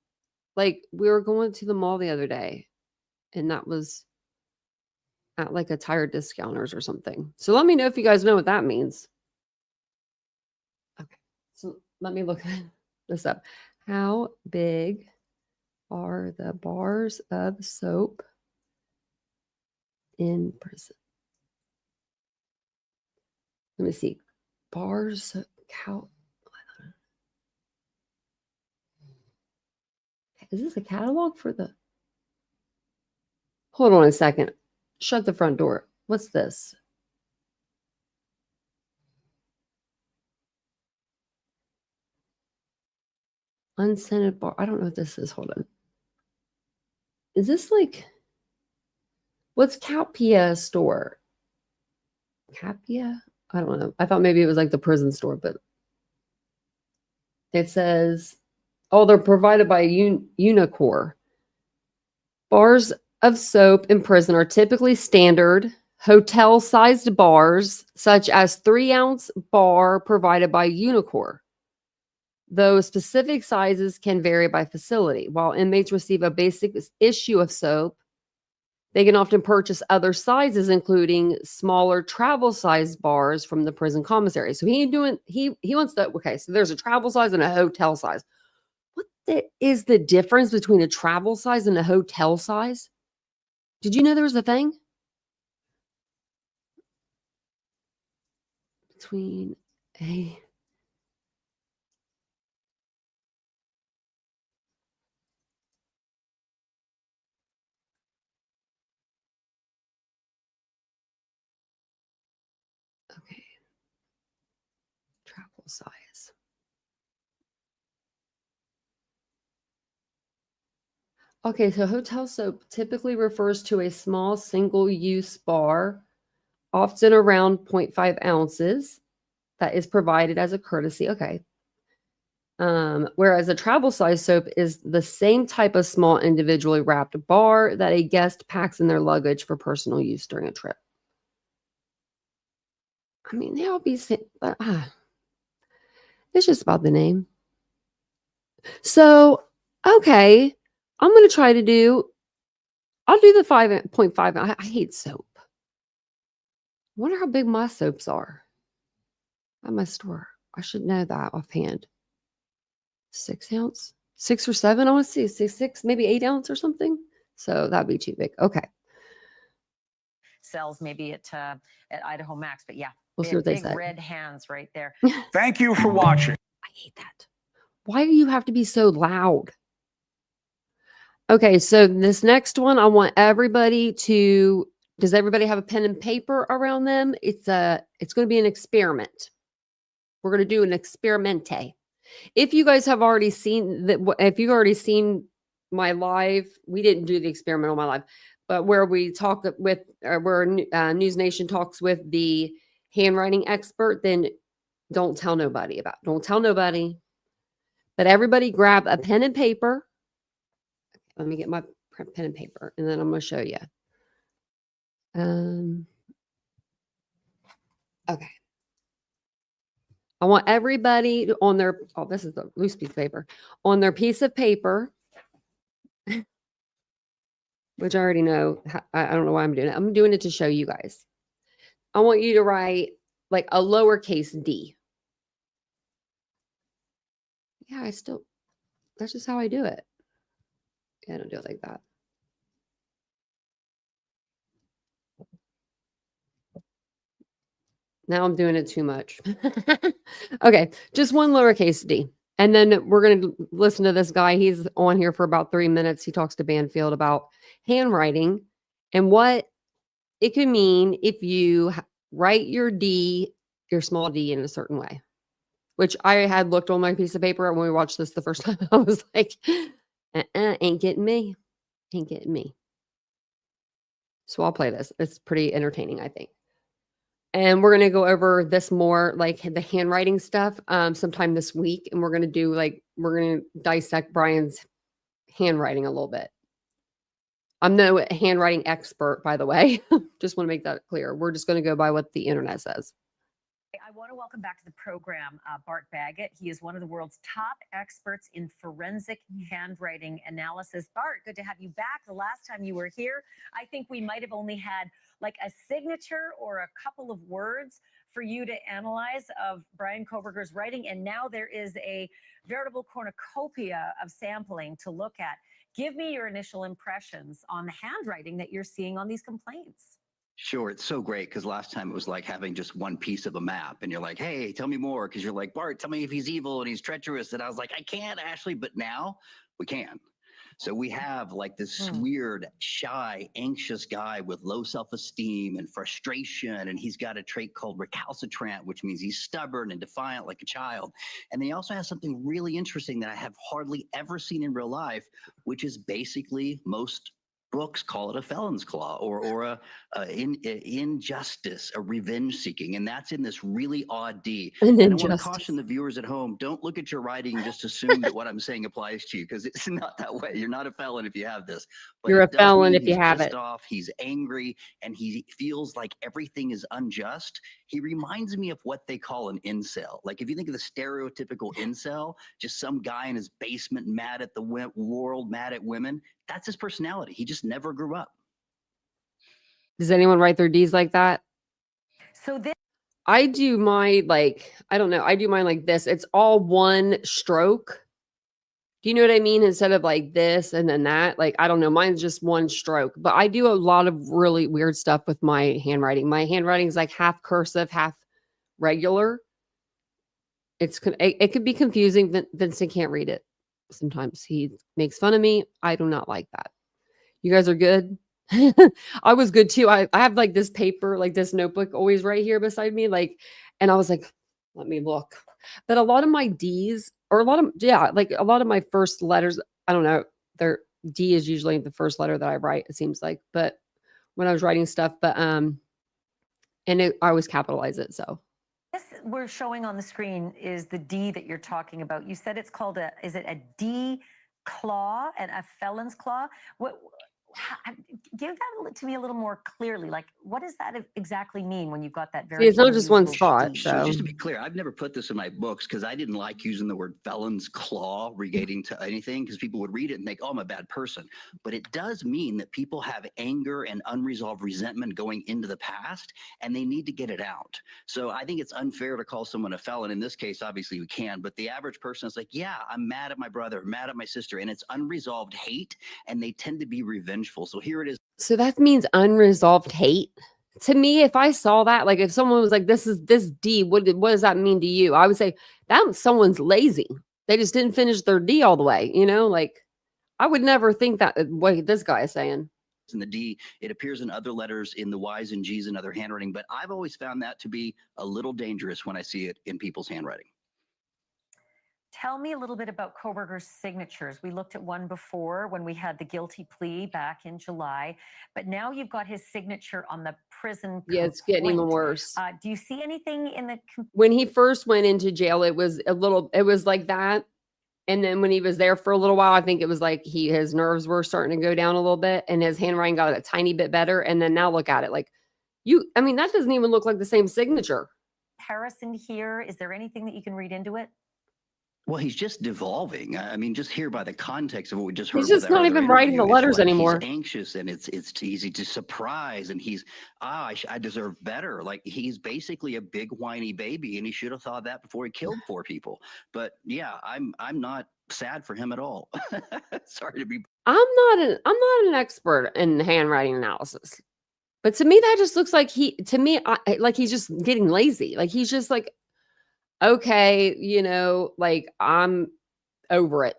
Like, we were going to the mall the other day, and that was at like a tire discounters or something. So let me know if you guys know what that means. Okay, so let me look this up. How big are the bars of soap in prison? Let me see. Bars of Is this a catalog for the? Hold on a second. Shut the front door. What's this? Unscented bar. I don't know what this is. Hold on. Is this like, what's Capia store? Capia? I don't know. I thought maybe it was like the prison store, but it says, oh, they're provided by Unicor. Bars of soap in prison are typically standard hotel-sized bars, such as 3-ounce bar provided by Unicor. Though specific sizes can vary by facility. While inmates receive a basic issue of soap, they can often purchase other sizes, including smaller travel-sized bars from the prison commissary. So he wants to, okay, so there's a travel size and a hotel size. What is the difference between a travel size and a hotel size? Did you know there was a thing? Between a... Okay. Travel size. Okay, so hotel soap typically refers to a small single-use bar, often around 0.5 ounces, that is provided as a courtesy. Okay. Whereas a travel size soap is the same type of small individually wrapped bar that a guest packs in their luggage for personal use during a trip. I mean, they all be same, but it's just about the name. So, okay, I'm going to try to do, I'll do the 5.5. I hate soap. I wonder how big my soaps are at my store. I should know that offhand. 6 ounce? 6 or 7. I want to see 6, maybe 8 ounce or something. So that'd be too big. Okay. Sells maybe at Idaho Max, but yeah, We'll see what they big say. red hands right there. Thank you for watching. I hate that. Why do you have to be so loud? Okay, so this next one, I want everybody to, does everybody have a pen and paper around them? It's going to be an experiment. We're going to do an experimente. If you guys have already seen that, if you've already seen my live, we didn't do the experiment on my live, but where we talk with, where News Nation talks with the handwriting expert, then don't tell nobody about it. Don't tell nobody. But everybody grab a pen and paper. Let me get my pen and paper, and then I'm going to show you. Okay. I want everybody on their, oh, this is the loose piece of paper, on their piece of paper, which I already know. I don't know why I'm doing it. I'm doing it to show you guys. I want you to write like a lowercase d. Yeah, that's just how I do it. Yeah, I don't do it like that. Now I'm doing it too much. Okay, just one lowercase d. And then we're going to listen to this guy. He's on here for about 3 minutes. He talks to Banfield about handwriting and what it could mean if you write your D, your small d, in a certain way, which I had looked on my piece of paper when we watched this the first time. I was like, ain't getting me. Ain't getting me. So I'll play this. It's pretty entertaining, I think. And we're going to go over this more, like the handwriting stuff, sometime this week. And we're going to do we're going to dissect Brian's handwriting a little bit. I'm no handwriting expert, by the way. Just want to make that clear. We're just going to go by what the internet says. I want to welcome back to the program Bart Baggett. He is one of the world's top experts in forensic handwriting analysis. Bart, good to have you back. The last time you were here, I think we might have only had like a signature or a couple of words for you to analyze of Brian Kohberger's writing. And now there is a veritable cornucopia of sampling to look at. Give me your initial impressions on the handwriting that you're seeing on these complaints. Sure, it's so great because last time it was like having just one piece of a map and you're like, hey, tell me more, because you're like, Bart, tell me if he's evil and he's treacherous. And I was like, I can't, Ashley, but now we can. So we have like this weird, shy, anxious guy with low self-esteem and frustration, and he's got a trait called recalcitrant, which means he's stubborn and defiant like a child. And he also has something really interesting that I have hardly ever seen in real life, which is basically most books call it a felon's claw or a injustice, a revenge seeking, and that's in this really odd D. And I want to caution the viewers at home: don't look at your writing and just assume that what I'm saying applies to you, because it's not that way. You're not a felon if you have this. But you're a felon if you have it. Off, he's angry, and he feels like everything is unjust. He reminds me of what they call an incel. Like if you think of the stereotypical incel, just some guy in his basement mad at the world, mad at women. That's his personality. He just never grew up. Does anyone write their D's like that? So this, I do my I don't know. I do mine like this. It's all one stroke. Do you know what I mean? Instead of like this and then that, like, I don't know. Mine's just one stroke, but I do a lot of really weird stuff with my handwriting. My handwriting is like half cursive, half regular. It could be confusing. Vincent can't read it. Sometimes he makes fun of me. I do not like that. You guys are good. I was good too. I have like this paper, like this notebook always right here beside me. And I was like, let me look. But a lot of my D's or a lot of my first letters, I don't know, D is usually the first letter that I write, it seems like. But when I was writing stuff, I always capitalize it. So this we're showing on the screen is the D that you're talking about. You said it's called is it a D claw and a felon's claw? Give that to me a little more clearly. Like, what does that exactly mean when you've got that See, very it's not just one unusual spot. shape? So So just to be clear, I've never put this in my books because I didn't like using the word felon's claw relating to anything because people would read it and think, oh, I'm a bad person. But it does mean that people have anger and unresolved resentment going into the past and they need to get it out. So I think it's unfair to call someone a felon. In this case, obviously we can, but the average person is like, yeah, I'm mad at my brother, mad at my sister, and it's unresolved hate and they tend to be revengeful. So here it is. So that means unresolved hate. To me, if I saw that, like if someone was like, this is this D, what does that mean to you? I would say that someone's lazy. They just didn't finish their D all the way, you know, like I would never think that what this guy is saying. In the D, it appears in other letters in the Y's and G's and other handwriting, but I've always found that to be a little dangerous when I see it in people's handwriting. Tell me a little bit about Kohberger's signatures. We looked at one before when we had the guilty plea back in July, but now you've got his signature on the prison Yeah, it's getting even complaint. worse. Do you see anything in the When he first went into jail, it was like that. And then when he was there for a little while, I think it was like his nerves were starting to go down a little bit and his handwriting got a tiny bit better. And then now look at it like I mean, that doesn't even look like the same signature. comparison here? Is there anything that you can read into it? Well, he's just devolving. I mean, just here by the context of what we just heard. He's just with our not other even writing the interview, it's letters like anymore. He's anxious and it's easy to surprise, and he's I deserve better. Like he's basically a big whiny baby, and he should have thought that before he killed 4 people. But yeah, I'm not sad for him at all. Sorry to be. I'm not an expert in handwriting analysis, but to me that just looks like like he's just getting lazy. Like he's just like, okay, you know, like I'm over it.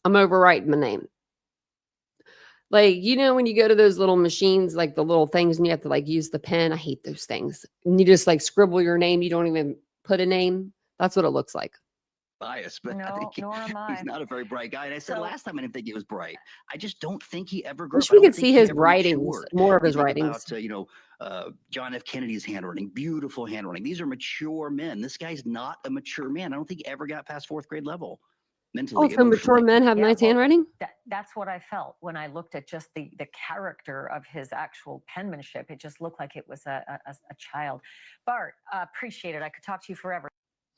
I'm overwriting my name. Like, you know, when you go to those little machines, like the little things, and you have to like use the pen. I hate those things. And you just like scribble your name. You don't even put a name. That's what it looks like. Bias, but I No, think nor am I. he's not a very bright guy. And I said So- last time I didn't think he was bright. I just don't think he ever grew Wish up. we I don't could think see he his ever writings, matured. more of You his think writings. about, John F. Kennedy's handwriting, beautiful handwriting. These are mature men. This guy's not a mature man. I don't think he ever got past 4th grade level mentally. Also, mature emotionally. men have Yeah, nice well, handwriting. That's what I felt when I looked at just the character of his actual penmanship. It just looked like it was a child. Bart, appreciate it. I could talk to you forever.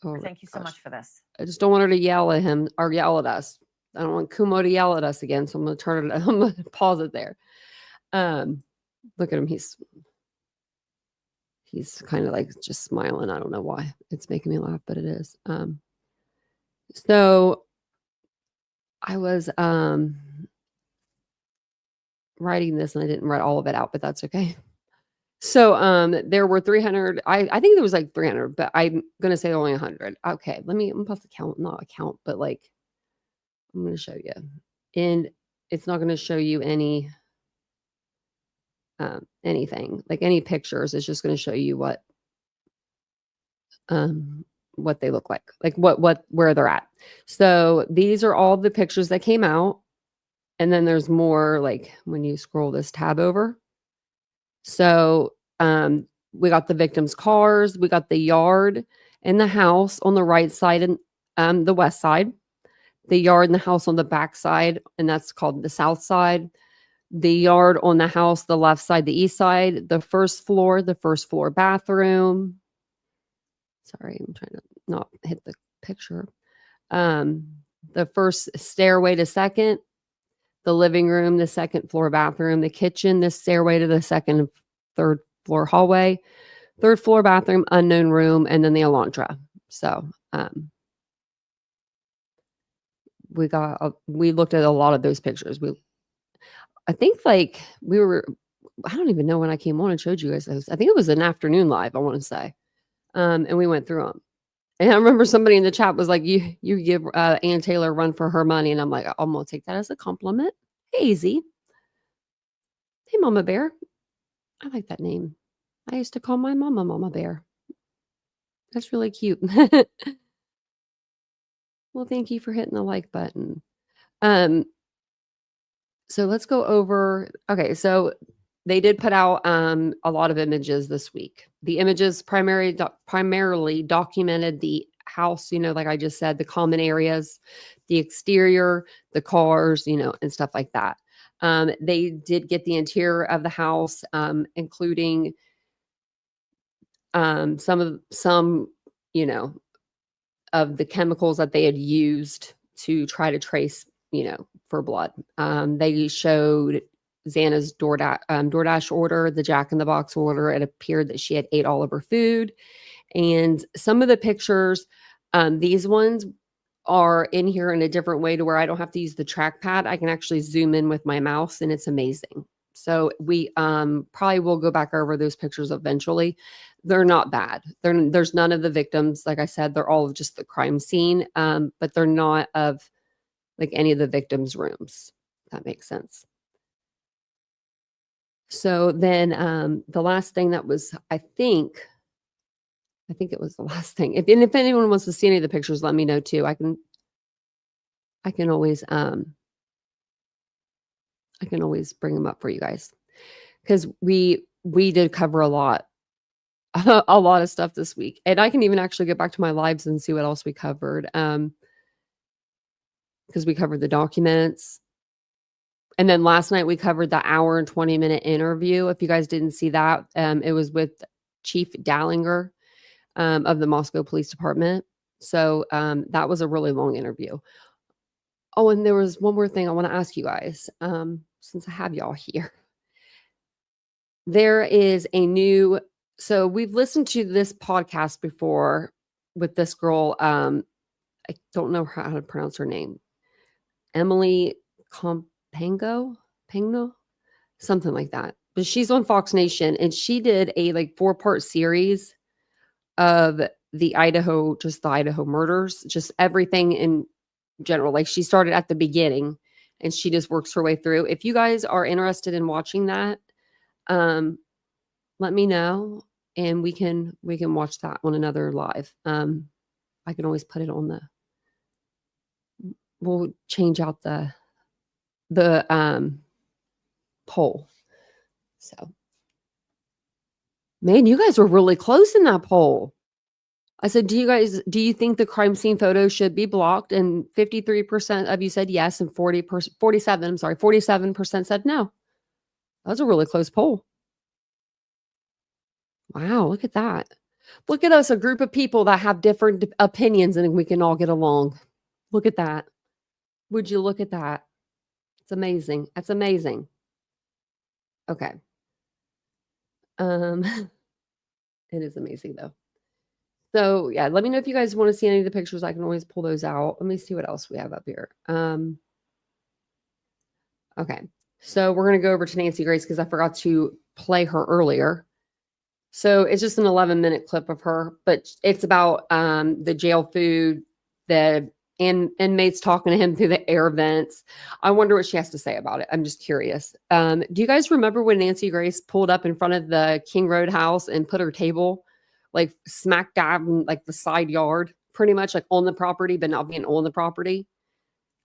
Oh, Thank you so gosh. much for this. I just don't want her to yell at him or yell at us. I don't want Kumo to yell at us again. So I'm going to turn it, I'm going to pause it there. Look at him. He's kind of like just smiling. I don't know why it's making me laugh, but it is. So I was, writing this and I didn't write all of it out, but that's okay. So, there were 300, I think there was like 300, but I'm going to say only 100. Okay. I'm supposed to count, not count, but like, I'm going to show you, and it's not going to show you anything like any pictures. It's just going to show you what they look like where they're at. So these are all the pictures that came out. And then there's more like when you scroll this tab over. So, we got the victim's cars, we got the yard and the house on the right side and the west side, the yard and the house on the back side, and that's called the south side. The yard on the house, the left side, the east side, the first floor bathroom. Sorry, I'm trying to not hit the picture. The first stairway to second, the living room, the second floor bathroom, the kitchen, the stairway to the second and third floor hallway, third floor bathroom, unknown room, and then the Elantra. So, we looked at a lot of those pictures. I think like I don't even know when I came on and showed you guys those. I think it was an afternoon live, I want to say. And we went through them. And I remember somebody in the chat was like, you give Ann Taylor a run for her money. And I'm like, I'm going to take that as a compliment. Hey, Easy. Hey, Mama Bear. I like that name. I used to call my mama Mama Bear. That's really cute. Well, thank you for hitting the like button. So let's go over. Okay, so they did put out a lot of images this week. The images primarily documented the house, like I just said, the common areas, the exterior, the cars, and stuff like that. They did get the interior of the house, including some, you know, of the chemicals that they had used to try to trace, you know, for blood. They showed Xana's DoorDash order, the Jack in the Box order. It appeared that she had ate all of her food. And some of the pictures, these ones are in here in a different way to where I don't have to use the trackpad. I can actually zoom in with my mouse, and it's amazing. So we probably will go back over those pictures eventually. They're not bad. There's none of the victims. Like I said, they're all of just the crime scene, but they're not of like any of the victims' rooms. If that makes sense. So then the last thing that was, I think it was the last thing. If anyone wants to see any of the pictures, let me know too. I can always bring them up for you guys, because we did cover a lot of stuff this week, and I can even actually get back to my lives and see what else we covered. Because we covered the documents, and then last night we covered the hour and 20-minute interview. If you guys didn't see that, it was with Chief Dallinger of the Moscow Police Department. So that was a really long interview. Oh, and there was one more thing I want to ask you guys, since I have y'all here. There is a new, so we've listened to this podcast before with this girl. I don't know how to pronounce her name. Emily Pangno, something like that. But she's on Fox Nation, and she did a 4-part series of the Idaho murders, just everything in general. Like, she started at the beginning and she just works her way through. If you guys are interested in watching that, let me know, and we can watch that one another live. I can always put it on we'll change out the poll. So, man, you guys were really close in that poll. I said, do you think the crime scene photo should be blocked? And 53% of you said yes, and 47% said no. That was a really close poll. Wow, look at that. Look at us, a group of people that have different opinions, and we can all get along. Look at that. Would you look at that? It's amazing. That's amazing. Okay. It is amazing though. So yeah, let me know if you guys want to see any of the pictures. I can always pull those out. Let me see what else we have up here. Okay. So we're going to go over to Nancy Grace because I forgot to play her earlier. So it's just an 11-minute clip of her, but it's about the jail food, the inmates talking to him through the air vents. I wonder what she has to say about it. I'm just curious. Do you guys remember when Nancy Grace pulled up in front of the King Road house and put her table like smack dab in like the side yard, pretty much like on the property, but not being on the property?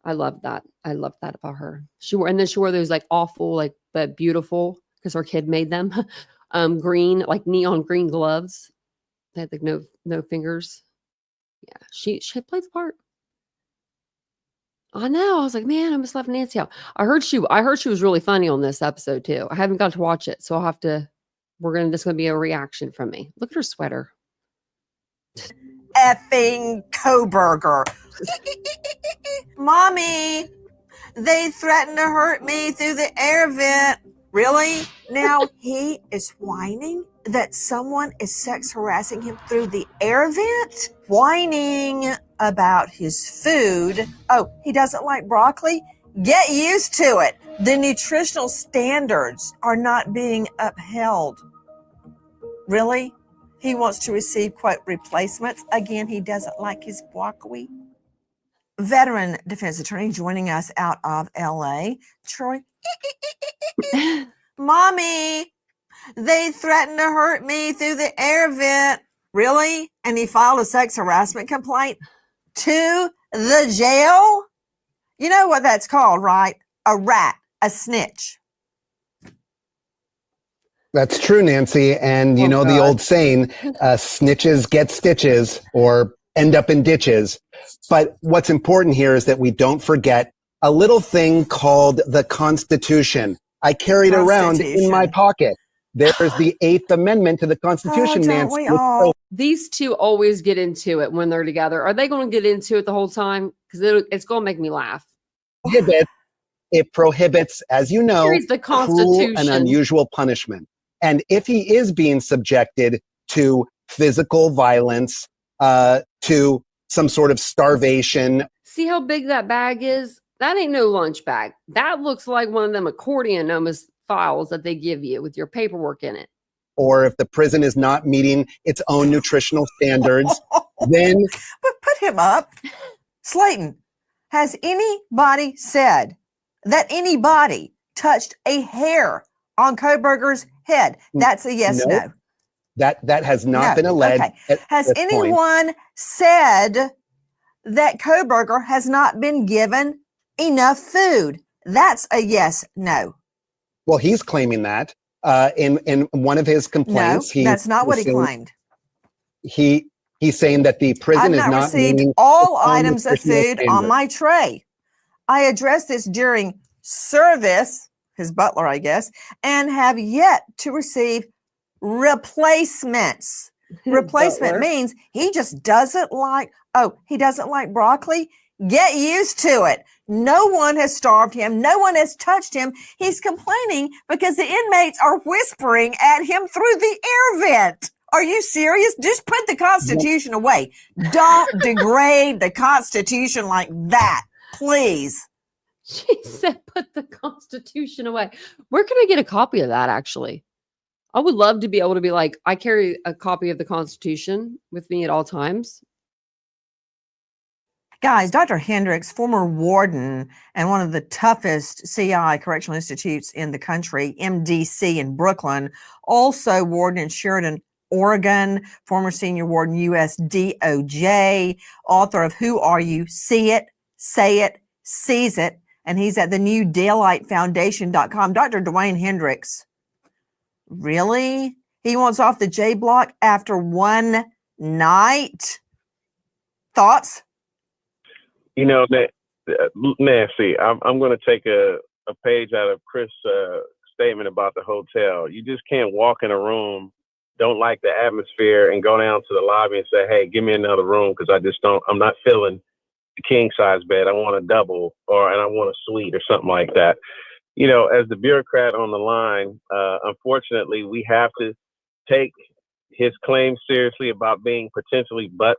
I love that. I love that about her. She wore those like awful, like, but beautiful, because her kid made them green, like neon green gloves. They had like no fingers. Yeah, she played the part. I know. I was like, man, I must love Nancy out. I heard she was really funny on this episode too. I haven't got to watch it, so I'll have to. This is gonna be a reaction from me. Look at her sweater. Effing Kohberger. Mommy, they threatened to hurt me through the air vent. Really? Now he is whining that someone is sex harassing him through the air vent? Whining about his food. Oh, he doesn't like broccoli? Get used to it. The nutritional standards are not being upheld. Really? He wants to receive, quote, replacements. Again, he doesn't like his broccoli. Veteran defense attorney joining us out of LA, Troy. Mommy, they threatened to hurt me through the air vent. Really? And he filed a sex harassment complaint to the jail? You know what that's called, right? A rat, a snitch. That's true, Nancy. And you know the old saying, snitches get stitches or end up in ditches. But what's important here is that we don't forget a little thing called the Constitution. I carry it around in my pocket. There's the 8th Amendment to the Constitution, don't Nancy. we all? These two always get into it when they're together. Are they going to get into it the whole time? Because it's going to make me laugh. It prohibits, as you know, Here's the cruel Constitution. and unusual punishment. And if he is being subjected to physical violence, to some sort of starvation. See how big that bag is? That ain't no lunch bag. That looks like one of them accordion almost files that they give you with your paperwork in it. Or if the prison is not meeting its own nutritional standards, then... But put him up. Slayton, has anybody said that anybody touched a hair on Kohberger's head? That's a yes, no. That has not been alleged. Okay. Has anyone said that Kohberger has not been given enough food? That's a yes, no. Well, he's claiming that in one of his complaints. No, that's not what he claimed. He's saying that the prison is not received all items of food on my tray. I addressed this during service, his butler, I guess, and have yet to receive replacements. Replacement means he just doesn't like, he doesn't like broccoli. Get used to it. No one has starved him. No one has touched him. He's complaining because the inmates are whispering at him through the air vent. Are you serious? Just put the Constitution away. Don't degrade the Constitution like that, please. She said, put the Constitution away. Where can I get a copy of that, actually? I would love to be able to be like, I carry a copy of the Constitution with me at all times. Guys, Dr. Hendricks, former warden and one of the toughest CI correctional institutes in the country, MDC in Brooklyn, also warden in Sheridan, Oregon, former senior warden, U.S. DOJ, author of Who Are You? See It, Say It, Seize It, and he's at the new DaylightFoundation.com. Dr. Dwayne Hendricks, really? He wants off the J block after one night? Thoughts? You know, Nancy, I'm going to take a page out of Chris' statement about the hotel. You just can't walk in a room, don't like the atmosphere, and go down to the lobby and say, hey, give me another room because I'm not feeling the king size bed. I want a double and I want a suite or something like that. You know, as the bureaucrat on the line, unfortunately, we have to take his claim seriously about being potentially butt.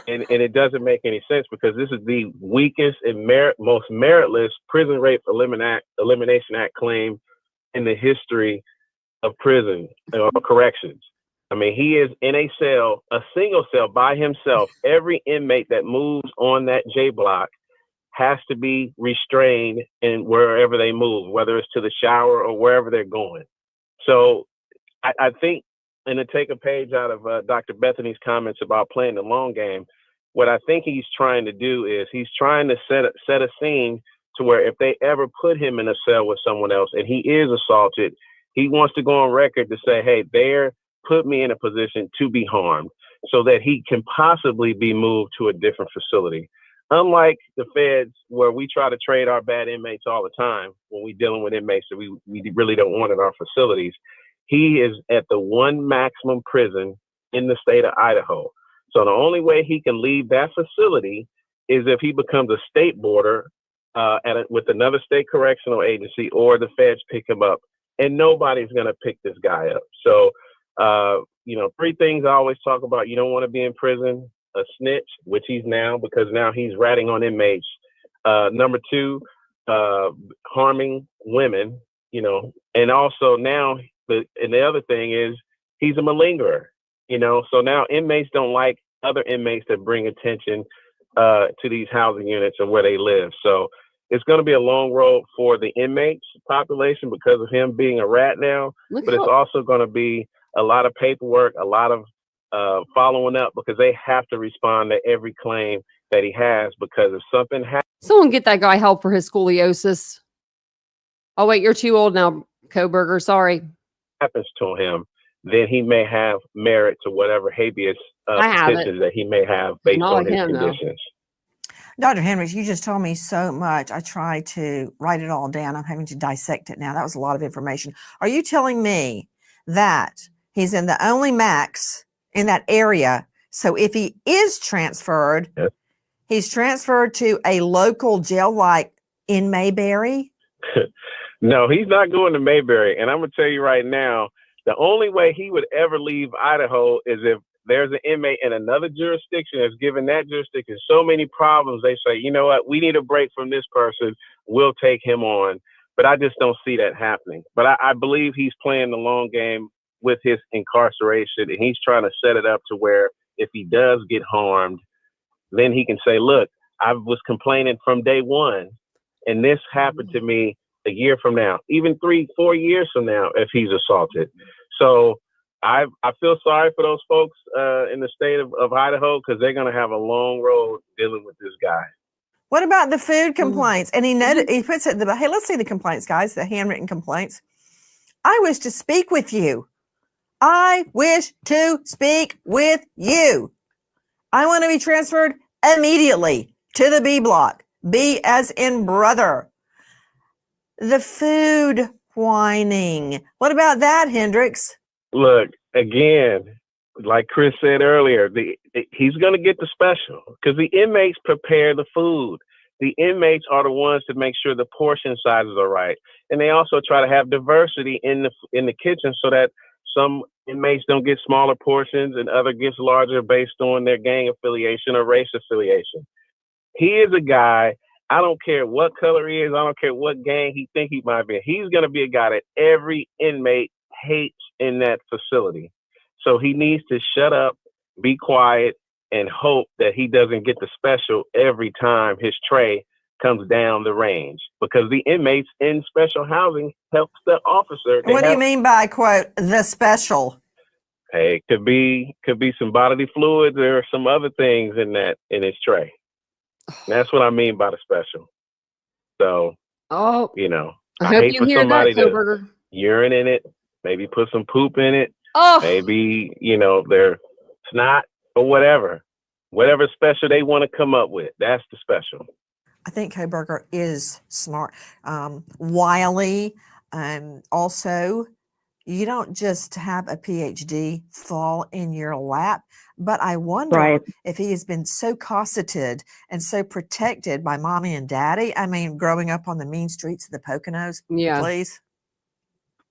And it doesn't make any sense because this is the weakest and most meritless prison rape elimination act claim in the history of prison or corrections. I mean, he is in a cell, a single cell by himself. Every inmate that moves on that J block has to be restrained in wherever they move, whether it's to the shower or wherever they're going. So I think, and to take a page out of Dr. Bethany's comments about playing the long game, what I think he's trying to do is he's trying to set a scene to where if they ever put him in a cell with someone else and he is assaulted, he wants to go on record to say, hey, there put me in a position to be harmed so that he can possibly be moved to a different facility. Unlike the feds, where we try to trade our bad inmates all the time when we're dealing with inmates that we really don't want in our facilities, he is at the one maximum prison in the state of Idaho. So the only way he can leave that facility is if he becomes a state boarder with another state correctional agency, or the feds pick him up. And nobody's going to pick this guy up. So, three things I always talk about. You don't want to be in prison. A snitch, which he's now, because now he's ratting on inmates. Number two, harming women, and also now, and the other thing is he's a malingerer, so now inmates don't like other inmates that bring attention to these housing units and where they live. So it's going to be a long road for the inmates population because of him being a rat now, but it's also going to be a lot of paperwork, a lot of following up, because they have to respond to every claim that he has, because if something happens. Someone get that guy help for his scoliosis. Oh, wait, you're too old now, Kohberger. Sorry. Happens to him, then he may have merit to whatever habeas petitions that he may have based on his conditions. Dr. Hendricks, you just told me so much. I try to write it all down. I'm having to dissect it now. That was a lot of information. Are you telling me that he's in the only max in that area? So if he is transferred, Yes. he's transferred to a local jail like in Mayberry? No, he's not going to Mayberry. And I'm going to tell you right now, the only way he would ever leave Idaho is if there's an inmate in another jurisdiction that's given that jurisdiction so many problems. They say, you know what, we need a break from this person. We'll take him on. But I just don't see that happening. But I believe he's playing the long game with his incarceration. And he's trying to set it up to where if he does get harmed, then he can say, look, I was complaining from day one. And this happened to me a year from now, even 3-4 years from now, if he's assaulted. So I feel sorry for those folks in the state of Idaho, because they're going to have a long road dealing with this guy. What about the food complaints? And he noted, he puts it, hey, let's see the complaints, guys, the handwritten complaints. I wish to speak with you. I wish to speak with you. I want to be transferred immediately to the B block. B as in brother. The food whining. What about that, Hendricks? Look, again, like Chris said earlier, he's going to get the special because the inmates prepare the food. The inmates are the ones to make sure the portion sizes are right. And they also try to have diversity in the kitchen so that some inmates don't get smaller portions and other gets larger based on their gang affiliation or race affiliation. He is a guy, I don't care what color he is, I don't care what gang he think he might be. He's going to be a guy that every inmate hates in that facility. So he needs to shut up, be quiet, and hope that he doesn't get the special every time his tray comes down the range, because the inmates in special housing helps the officer. What do you mean by, quote, the special? Hey, could be some bodily fluids or some other things in his tray. And that's what I mean by the special. So, you know, I hope hate you for hear somebody that, Kohberger. to urine in it, maybe put some poop in it, Oh, maybe, you know, their snot or whatever special they want to come up with. That's the special. I think Kohberger is smart, wily. Also, you don't just have a PhD fall in your lap, but I wonder if he has been so cosseted and so protected by mommy and daddy. I mean, growing up on the mean streets of the Poconos, please.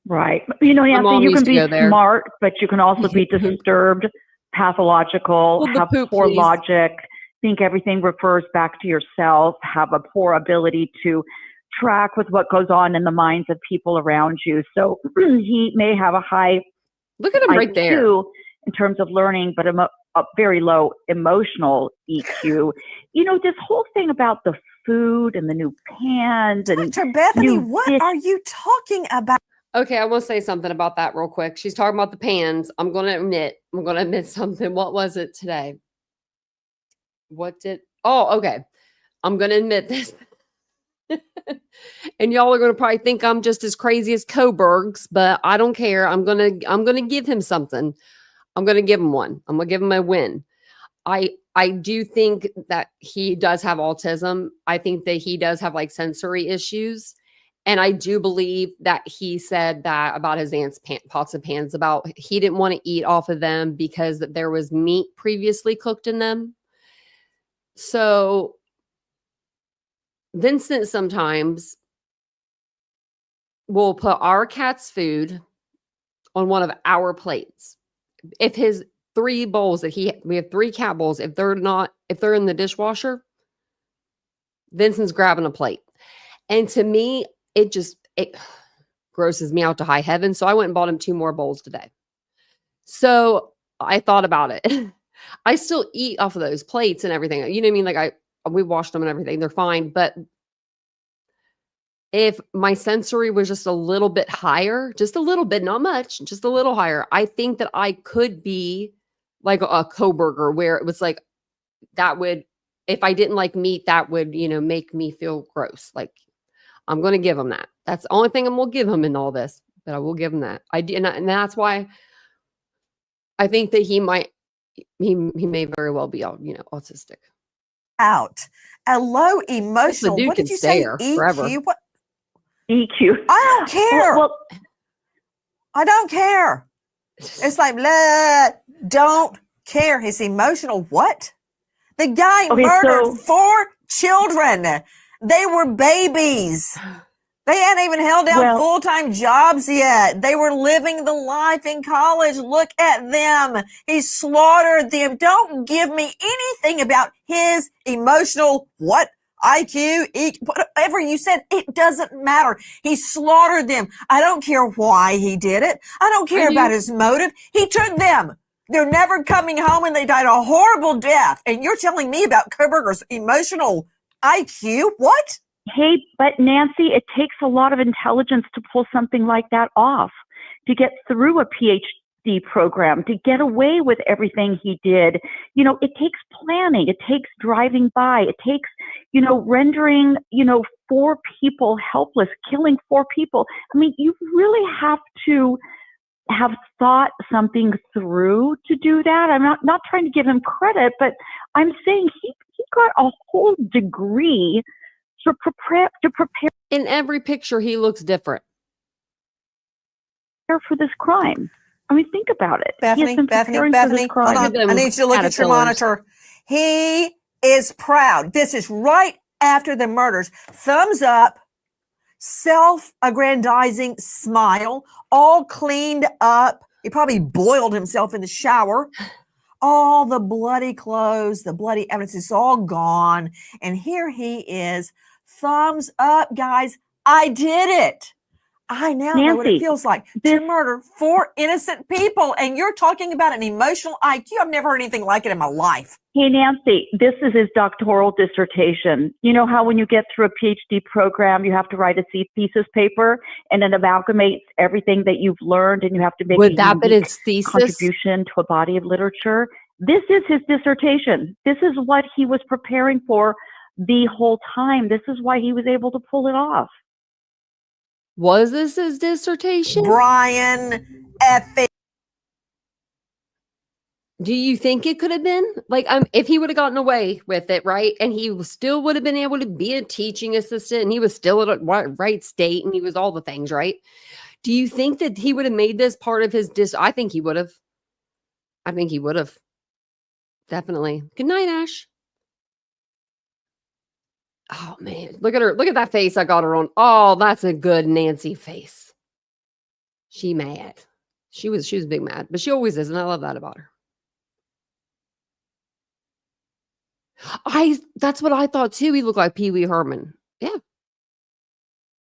Right. You know, Nancy, you can be smart, but you can also be disturbed, pathological, have poor logic, think everything refers back to yourself, have a poor ability to track with what goes on in the minds of people around you. So he may have a high look at him right there in terms of learning, but a very low emotional EQ. You know, this whole thing about the food and the new pans and Dr. Bethany, what are you talking about? Okay, I want to say something about that real quick. She's talking about the pans. I'm going to admit something. What was it today? Okay. I'm going to admit this. And y'all are going to probably think I'm just as crazy as Kohberg's, but I don't care. I'm going to give him something. I'm going to give him one. I'm going to give him a win. I do think that he does have autism. I think that he does have like sensory issues. And I do believe that he said that about his aunt's pots and pans, about he didn't want to eat off of them because there was meat previously cooked in them. So Vincent sometimes will put our cat's food on one of our plates. If his 3 bowls we have 3 cat bowls, if they're in the dishwasher, Vincent's grabbing a plate. And to me, it grosses me out to high heaven. So I went and bought him 2 more bowls today. So I thought about it. I still eat off of those plates and everything. You know what I mean? Like we washed them and everything. They're fine. But if my sensory was just a little bit higher, just a little bit, not much, just a little higher, I think that I could be like a Kohberger, where it was like, that would, if I didn't like meat, that would, make me feel gross. Like, I'm going to give him that. That's the only thing I'm going to give him in all this, but I will give him that. And that's why I think that he may very well be, autistic. out. A low emotional. Dude What can did you stay say? there EQ? forever. What? EQ. I don't care. Well, I don't care. It's like, don't care. His emotional what? The guy murdered 4 children. They were babies. They hadn't even held down full-time jobs yet. They were living the life in college. Look at them. He slaughtered them. Don't give me anything about his emotional what? IQ, whatever you said, it doesn't matter. He slaughtered them. I don't care why he did it. I don't care about his motive. He took them. They're never coming home and they died a horrible death. And you're telling me about Kohberger's emotional IQ? What? Hey, but Nancy, it takes a lot of intelligence to pull something like that off, to get through a PhD program, to get away with everything he did. You know, it takes planning. It takes driving by. It takes, you know, rendering, you know, 4 people helpless, killing 4 people. I mean, you really have to have thought something through to do that. I'm not trying to give him credit, but I'm saying he got a whole degree to prepare. In every picture, he looks different for this crime. I mean, think about it. Bethany, hold on. I need you to look at your monitor. He is proud. This is right after the murders. Thumbs up, self-aggrandizing smile, all cleaned up. He probably boiled himself in the shower. All the bloody clothes, the bloody evidence is all gone. And here he is. Thumbs up, guys. I did it. I now know what it feels like to murder 4 innocent people. And you're talking about an emotional IQ. I've never heard anything like it in my life. Hey, Nancy, this is his doctoral dissertation. You know how when you get through a PhD program, you have to write a thesis paper and it amalgamates everything that you've learned and you have to make a unique contribution to a body of literature? This is his dissertation. This is what he was preparing for the whole time. This is why he was able to pull it off. Was this his dissertation? Brian F. Do you think it could have been? Like, if he would have gotten away with it, right? And he still would have been able to be a teaching assistant and he was still at a right state and he was all the things, right? Do you think that he would have made this part of his I think he would have. I think he would have. Definitely. Good night, Ash. Oh, man. Look at her. Look at that face I got her on. Oh, that's a good Nancy face. She mad. She was big mad. But she always is, and I love that about her. That's what I thought, too. He looked like Pee Wee Herman. Yeah.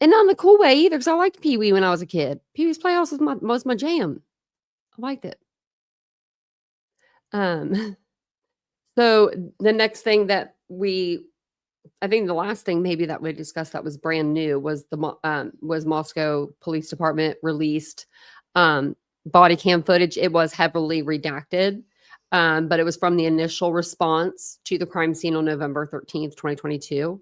And not in a cool way, either, because I liked Pee Wee when I was a kid. Pee Wee's Playhouse was my jam. I liked it. So the next thing that I think the last thing maybe that we discussed that was brand new was was Moscow Police Department released body cam footage. It was heavily redacted, but it was from the initial response to the crime scene on November 13th, 2022.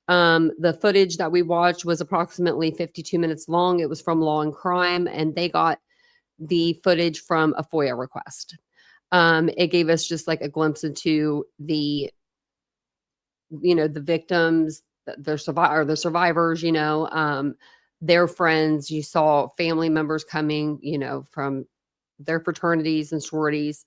The footage that we watched was approximately 52 minutes long. It was from Law and Crime, and they got the footage from a FOIA request. It gave us just like a glimpse into the victims, the survivors, their friends. You saw family members coming, from their fraternities and sororities.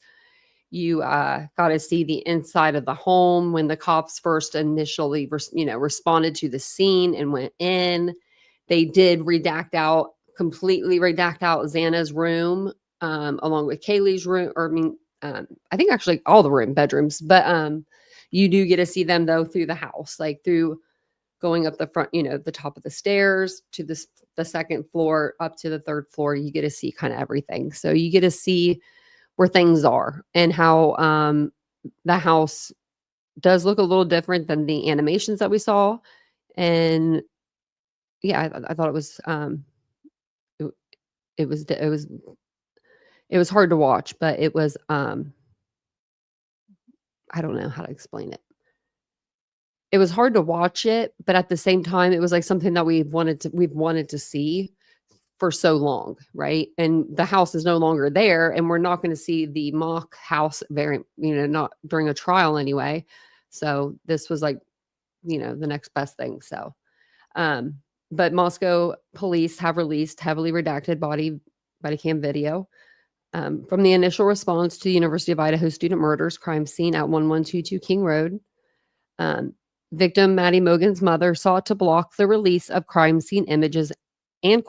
You got to see the inside of the home when the cops first initially, responded to the scene and went in. They did completely redact out Xana's room, along with Kaylee's room, I think actually all the bedrooms, but you do get to see them though through the house, like through going up the front, the top of the stairs to the second floor up to the third floor. You get to see kind of everything. So you get to see where things are and how the house does look a little different than the animations that we saw. And yeah, I thought it was it was hard to watch, but it was I don't know how to explain it. It was hard to watch it, but at the same time, it was like something that we've wanted to see for so long, right? And the house is no longer there, and we're not going to see the mock house not during a trial anyway. So this was like, the next best thing. So, but Moscow police have released heavily redacted body cam video from the initial response to the University of Idaho student murders crime scene at 1122 King Road. Victim Maddie Mogan's mother sought to block the release of crime scene images and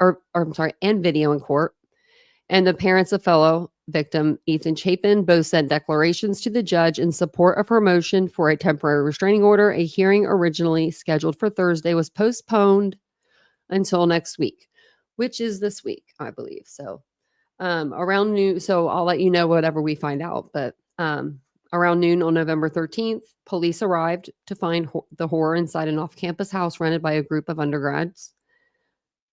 and video in court. And the parents of fellow victim Ethan Chapin both sent declarations to the judge in support of her motion for a temporary restraining order. A hearing originally scheduled for Thursday was postponed until next week, which is this week, I believe. So around noon, so I'll let you know whatever we find out. But around noon on November 13th, police arrived to find the horror inside an off-campus house rented by a group of undergrads.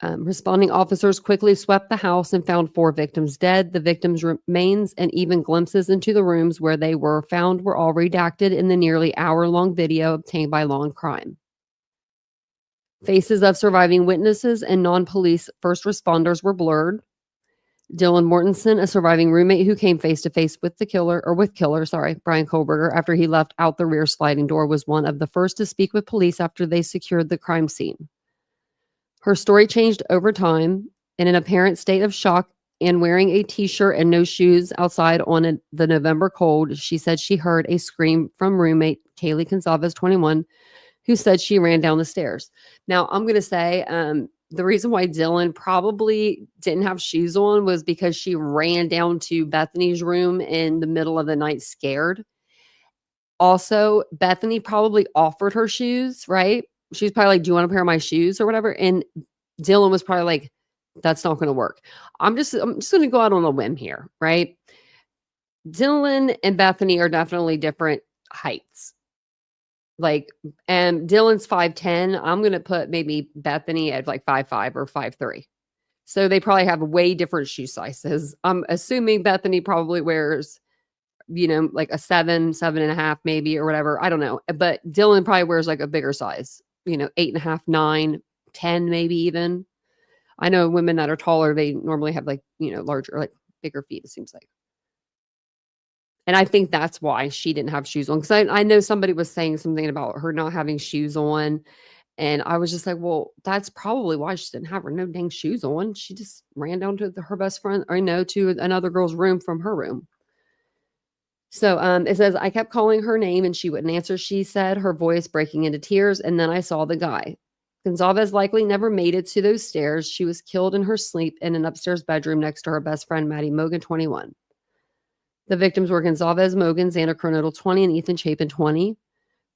Responding officers quickly swept the house and found 4 victims dead. The victims' remains and even glimpses into the rooms where they were found were all redacted in the nearly hour-long video obtained by Law and Crime. Faces of surviving witnesses and non-police first responders were blurred. Dylan Mortensen, a surviving roommate who came face-to-face with killer Brian Kohberger after he left out the rear sliding door, was one of the first to speak with police after they secured the crime scene. Her story changed over time. In an apparent state of shock and wearing a t-shirt and no shoes outside on the November cold, she said she heard a scream from roommate Kaylee Gonzalez, 21, who said she ran down the stairs. Now, I'm going to say the reason why Dylan probably didn't have shoes on was because she ran down to Bethany's room in the middle of the night scared. Also, Bethany probably offered her shoes, right? She's probably like, do you want a pair of my shoes or whatever? And Dylan was probably like, that's not going to work. I'm just going to go out on a whim here, right? Dylan and Bethany are definitely different heights. And Dylan's 5'10". I'm going to put maybe Bethany at like 5'5" or 5'3". So they probably have way different shoe sizes. I'm assuming Bethany probably wears, like a 7.5 maybe, or whatever. I don't know. But Dylan probably wears like a bigger size, 8.5, 9, 10, maybe even. I know women that are taller, they normally have like, larger, like bigger feet, it seems like. And I think that's why she didn't have shoes on. Because I know somebody was saying something about her not having shoes on. And I was just like, well, that's probably why she didn't have her no dang shoes on. She just ran down to her best friend, to another girl's room from her room. So it says, I kept calling her name and she wouldn't answer, she said, her voice breaking into tears. And then I saw the guy. Gonzalez likely never made it to those stairs. She was killed in her sleep in an upstairs bedroom next to her best friend, Maddie Mogan, 21. The victims were Gonzalez, Mogan, Xander Kernodle, 20, and Ethan Chapin, 20.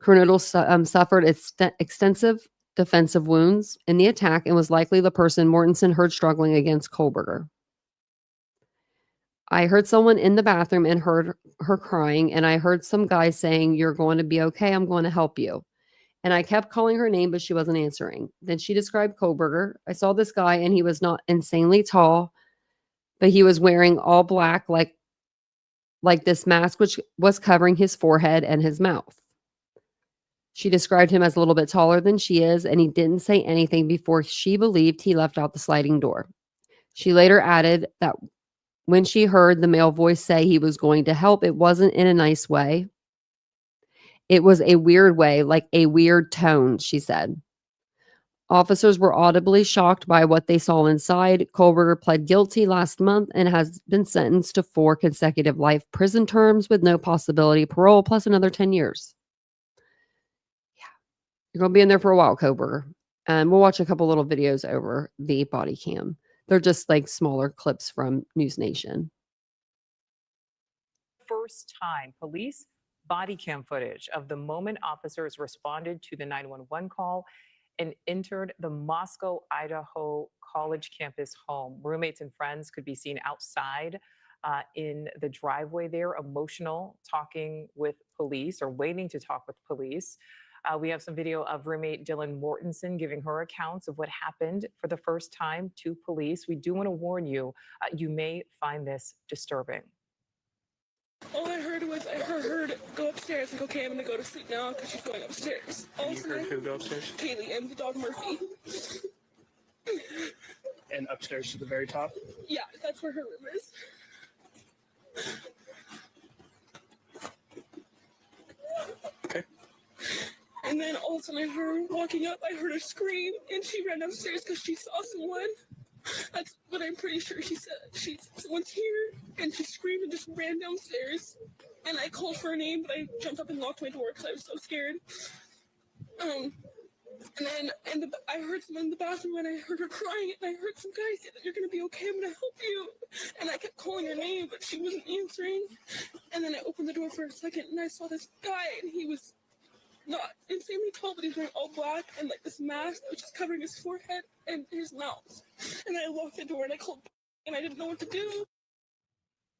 Kernodle suffered extensive defensive wounds in the attack and was likely the person Mortensen heard struggling against Kohberger. I heard someone in the bathroom and heard her crying, and I heard some guy saying, "You're going to be okay. I'm going to help you." And I kept calling her name, but she wasn't answering. Then she described Kohberger. I saw this guy, and he was not insanely tall, but he was wearing all black, like this mask, which was covering his forehead and his mouth. She described him as a little bit taller than she is, and he didn't say anything before she believed he left out the sliding door. She later added that when she heard the male voice say he was going to help, it wasn't in a nice way. It was a weird way, like a weird tone, she said. Officers were audibly shocked by what they saw inside. Kohberger pled guilty last month and has been sentenced to 4 consecutive life prison terms with no possibility of parole, plus another 10 years. Yeah. You're going to be in there for a while, Kohberger. And we'll watch a couple little videos over the body cam. They're just like smaller clips from News Nation. First time police body cam footage of the moment officers responded to the 911 call and entered the Moscow, Idaho college campus home. Roommates and friends could be seen outside in the driveway there, emotional, talking with police or waiting to talk with police. We have some video of roommate Dylan Mortensen giving her accounts of what happened for the first time to police. We do want to warn you, you may find this disturbing. All I heard was I heard her go upstairs, like, okay, I'm gonna go to sleep now because she's going upstairs. And you heard who go upstairs? Kaylee and the dog Murphy. And upstairs to the very top? Yeah, that's where her room is. all of a sudden I heard her walking up. I heard her scream, and she ran downstairs because she saw someone. That's what I'm pretty sure she said. Someone's here, and she screamed and just ran downstairs. And I called for her name, but I jumped up and locked my door because I was so scared. And then I heard someone in the bathroom, and I heard her crying, and I heard some guy say that you're gonna be okay, I'm gonna help you. And I kept calling her name, but she wasn't answering. And then I opened the door for a second, and I saw this guy, and he was not insanely tall, but he's wearing all black and like this mask that was just covering his forehead and his mouth. And I locked the door, and I called, and I didn't know what to do.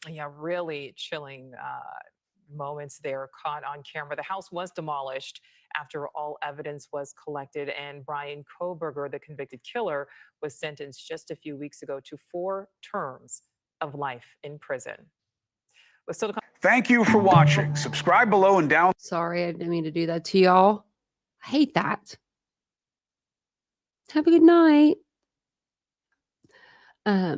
Yeah, really chilling moments there caught on camera. The house was demolished after all evidence was collected, and Brian Kohberger, the convicted killer, was sentenced just a few weeks ago to 4 terms of life in prison. Thank you for watching. Subscribe below and down. Sorry, I didn't mean to do that to y'all. I hate that. Have a good night. I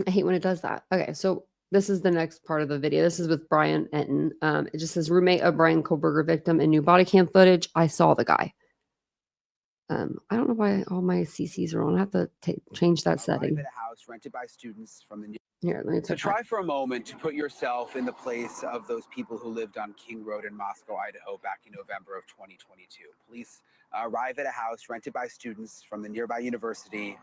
hate when it does that. Okay, so this is the next part of the video. This is with Brian Etten. It just says roommate of Brian Kohberger victim in new body cam footage. I saw the guy. I don't know why all my CCs are on. I have to change that setting. At a house rented by students from the Here, let me So try for a moment to put yourself in the place of those people who lived on King Road in Moscow, Idaho back in November of 2022. Police arrive at a house rented by students from the nearby university,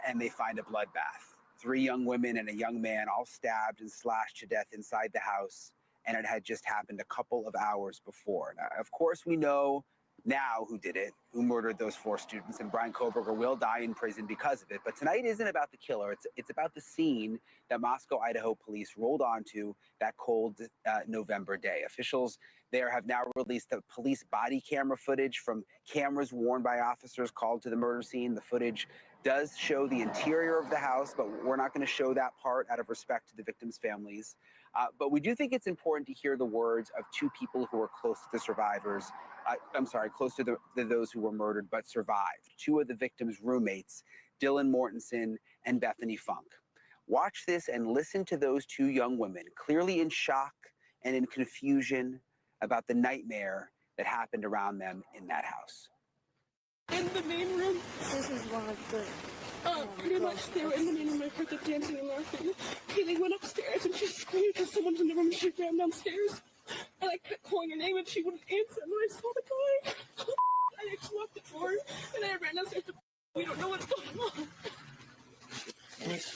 and they find a bloodbath. 3 young women and a young man all stabbed and slashed to death inside the house, and it had just happened a couple of hours before. Now, of course, we know now who did it, who murdered those 4 students, and Brian Kohberger will die in prison because of it. But tonight isn't about the killer. It's about the scene that Moscow, Idaho police rolled onto that cold November day. Officials there have now released the police body camera footage from cameras worn by officers called to the murder scene. The footage does show the interior of the house, but we're not going to show that part out of respect to the victims' families. But we do think it's important to hear the words of 2 people who were close to the survivors. Close to those who were murdered but survived. 2 of the victims' roommates, Dylan Mortensen and Bethany Funk. Watch this and listen to those 2 young women, clearly in shock and in confusion about the nightmare that happened around them in that house. In the main room. This is one of the. Pretty much they were in the main room. I heard them dancing and laughing. Kaylee went upstairs and she screamed because someone's in the room and she ran downstairs. And I kept calling her name and she wouldn't answer. And then I saw the guy. I just locked the door and I ran downstairs. We don't know what's going on.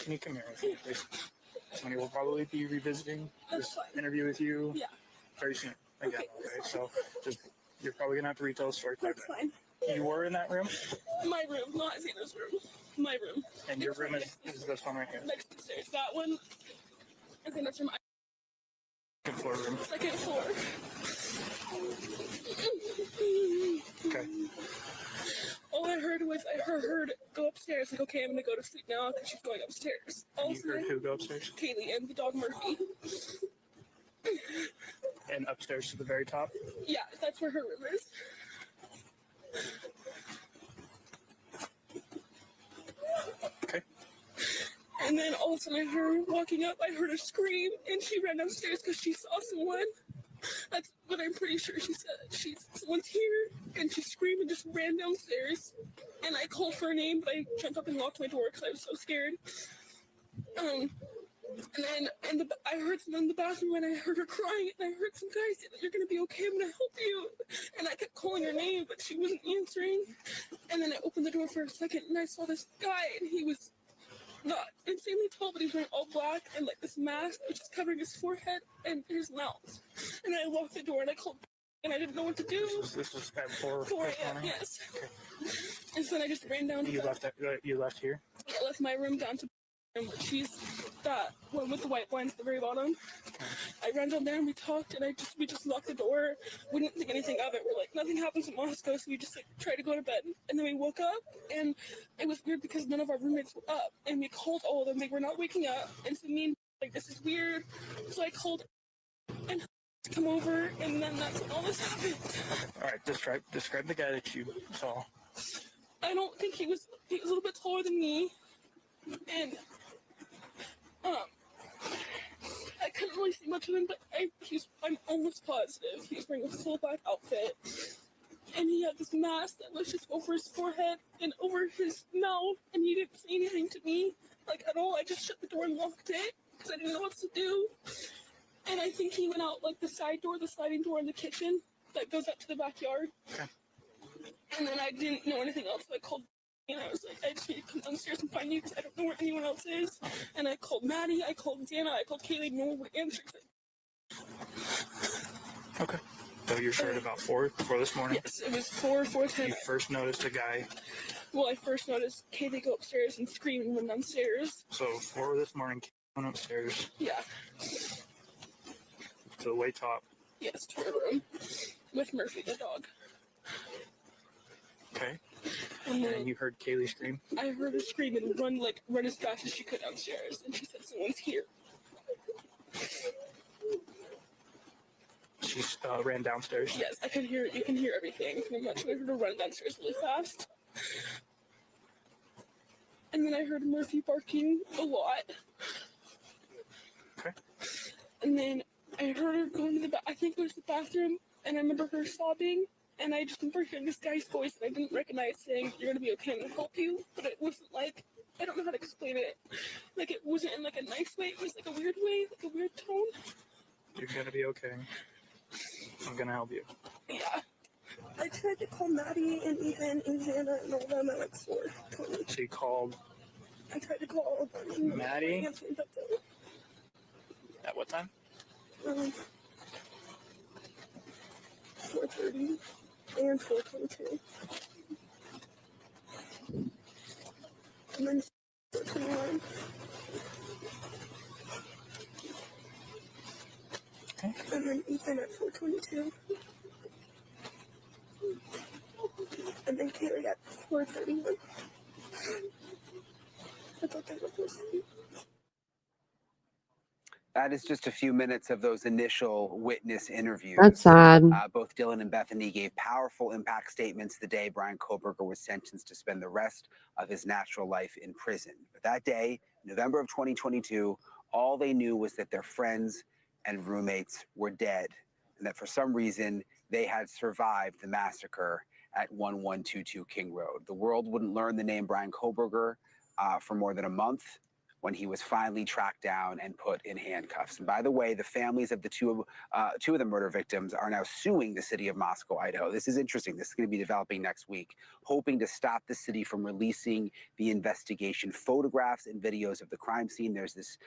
Can you come here with me, please? Sonny will probably be revisiting this interview with you very soon. Again, okay? So you're probably going to have to retell the story. That's fine. You were in that room? My room, not Xana's room. My room. And your room is this one right here? Next to the stairs. That one. Xana's room. Second floor room. Second floor. Okay. All I heard was I heard her go upstairs. Like, okay, I'm gonna go to sleep now because she's going upstairs. You heard who go upstairs? Kaylee and the dog Murphy. And upstairs to the very top? Yeah, that's where her room is. Okay. And then all of a sudden I heard her walking up. I heard her scream, and she ran downstairs because she saw someone. That's what I'm pretty sure she said. Someone's here, and she screamed and just ran downstairs. And I called for her name, but I jumped up and locked my door because I was so scared. And then I heard someone in the bathroom, and I heard her crying, and I heard some guy say that you're gonna be okay, I'm gonna help you. And I kept calling her name, but she wasn't answering. And then I opened the door for a second, and I saw this guy, and he was not insanely tall, but he's wearing all black and like this mask which is covering his forehead and his mouth. And I locked the door and I called, and I didn't know what to do. This was at 4 a.m. Yes. Okay. And so then I just ran down. You left here? Yeah, I left my room down to. She's that one with the white blinds at the very bottom. I ran down there and we talked, and we just locked the door. We didn't think anything of it. We're like, nothing happens in Moscow, so we just like tried to go to bed. And then we woke up, and it was weird because none of our roommates were up, and we called all of them. They were not waking up, and so me and like, this is weird. So I called and come over, and then that's when all this happened. All right, describe the guy that you saw. I don't think he was a little bit taller than me, and I couldn't really see much of him, but I'm almost positive he's wearing a full black outfit. and he had this mask that was just over his forehead and over his mouth, and he didn't say anything to me, like, at all. I just shut the door and locked it, because I didn't know what to do. And I think he went out, like, the side door, the sliding door in the kitchen that goes up to the backyard. Okay. And then I didn't know anything else, so I called, and I was like, I just need to come downstairs and find you, because I don't know where anyone else is. And I called Maddie, I called Dana, I called Kaylee, no one would answer. Okay. So you're sure at about 4 this morning? Yes, it was 4:10. You first noticed a guy. Well, I first noticed Kaylee go upstairs and scream and went downstairs. So 4 this morning, went upstairs Yeah. to the way top. Yes, to her room with Murphy the dog. Okay. And then you heard Kaylee scream? I heard her scream and run as fast as she could downstairs, and she said someone's here. She ran downstairs? Yes, I could hear. You can hear everything pretty much. I heard her run downstairs really fast. And then I heard Murphy barking a lot. Okay. And then I heard her going to I think it was the bathroom, and I remember her sobbing, and I just remember hearing this guy's voice, and I didn't recognize saying, "You're gonna be okay, I'm gonna help you," but it wasn't like, I don't know how to explain it. Like, it wasn't in like a nice way, it was like a weird way, like a weird tone. You're gonna be okay. I'm gonna help you. Yeah. I tried to call Maddie and Ethan and Hannah and all them at like 4. So you called I tried to call all of them. Maddie? Answering, but At what time? 4:30 and 4:22. And then 4:21. Okay. And then Ethan at 4:22. And then Kaylee at 4:31. I thought they were supposed to be. That is just a few minutes of those initial witness interviews. That's sad. Both Dylan and Bethany gave powerful impact statements the day Brian Kohberger was sentenced to spend the rest of his natural life in prison. But that day, November of 2022, all they knew was that their friends and roommates were dead, and that for some reason they had survived the massacre at 1122 King Road. The world wouldn't learn the name Brian Kohberger for more than a month, when he was finally tracked down and put in handcuffs. And by the way, the families of the two of the murder victims are now suing the city of Moscow, Idaho. This is interesting. This is going to be developing next week, hoping to stop the city from releasing the investigation photographs and videos of the crime scene. There's this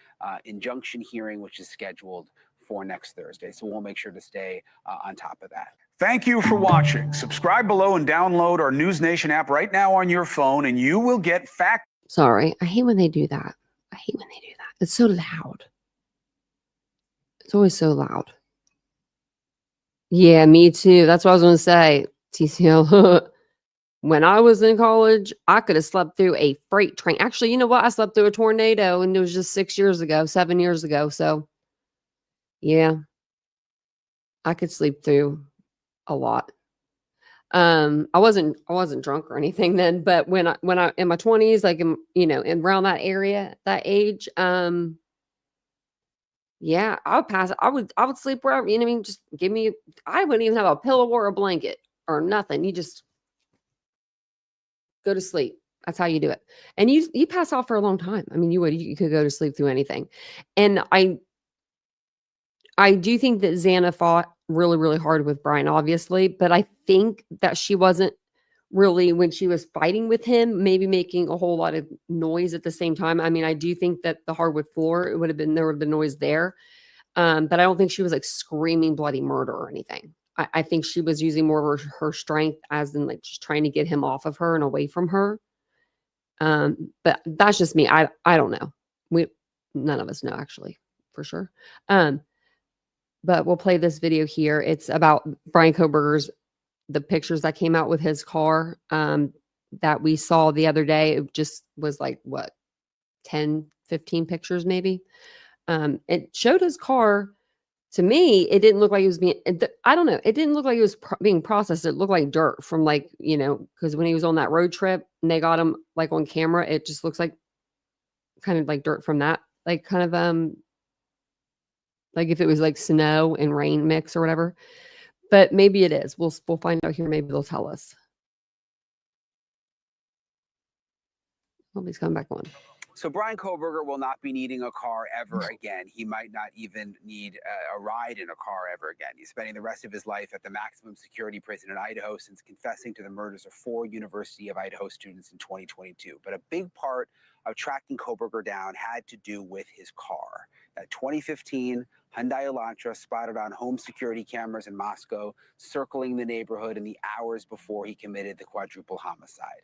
injunction hearing, which is scheduled for next Thursday. So we'll make sure to stay on top of that. Thank you for watching. Subscribe below and download our News Nation app right now on your phone, and you will get fact. Sorry, I hate when they do that. I hate when they do that. It's so loud. It's always so loud. Yeah, me too. That's what I was going to say. TCL. When I was in college, I could have slept through a freight train. Actually, you know what? I slept through a tornado, and it was just 7 years ago. So, yeah, I could sleep through a lot. I wasn't drunk or anything then, but when I in my 20s, like in around that area, that age, yeah, I would sleep wherever, you know what I mean? Just give me, I wouldn't even have a pillow or a blanket or nothing. You just go to sleep. That's how you do it. And you pass off for a long time. I mean, you could go to sleep through anything. And I do think that Xana fought really, really hard with Brian, obviously, but I think that she wasn't really, when she was fighting with him, maybe making a whole lot of noise at the same time. I mean, I do think that the hardwood floor, there would have been noise there. But I don't think she was like screaming bloody murder or anything. I think she was using more of her strength as in like just trying to get him off of her and away from her. But that's just me. I don't know. None of us know actually for sure. But we'll play this video here. It's about Brian Kohberger's, the pictures that came out with his car that we saw the other day. It just was like, what, 10, 15 pictures maybe. It showed his car. To me, it didn't look like it was being, I don't know. It didn't look like it was being processed. It looked like dirt from like, because when he was on that road trip and they got him like on camera, it just looks like kind of like dirt from that, like kind of, like if it was like snow and rain mix or whatever. But maybe it is. We'll find out here. Maybe they'll tell us. Oh, he's coming back on. So Brian Kohberger will not be needing a car ever again. He might not even need a ride in a car ever again. He's spending the rest of his life at the maximum security prison in Idaho since confessing to the murders of 4 University of Idaho students in 2022. But a big part of tracking Kohberger down had to do with his car. That 2015 Hyundai Elantra spotted on home security cameras in Moscow, circling the neighborhood in the hours before he committed the quadruple homicide.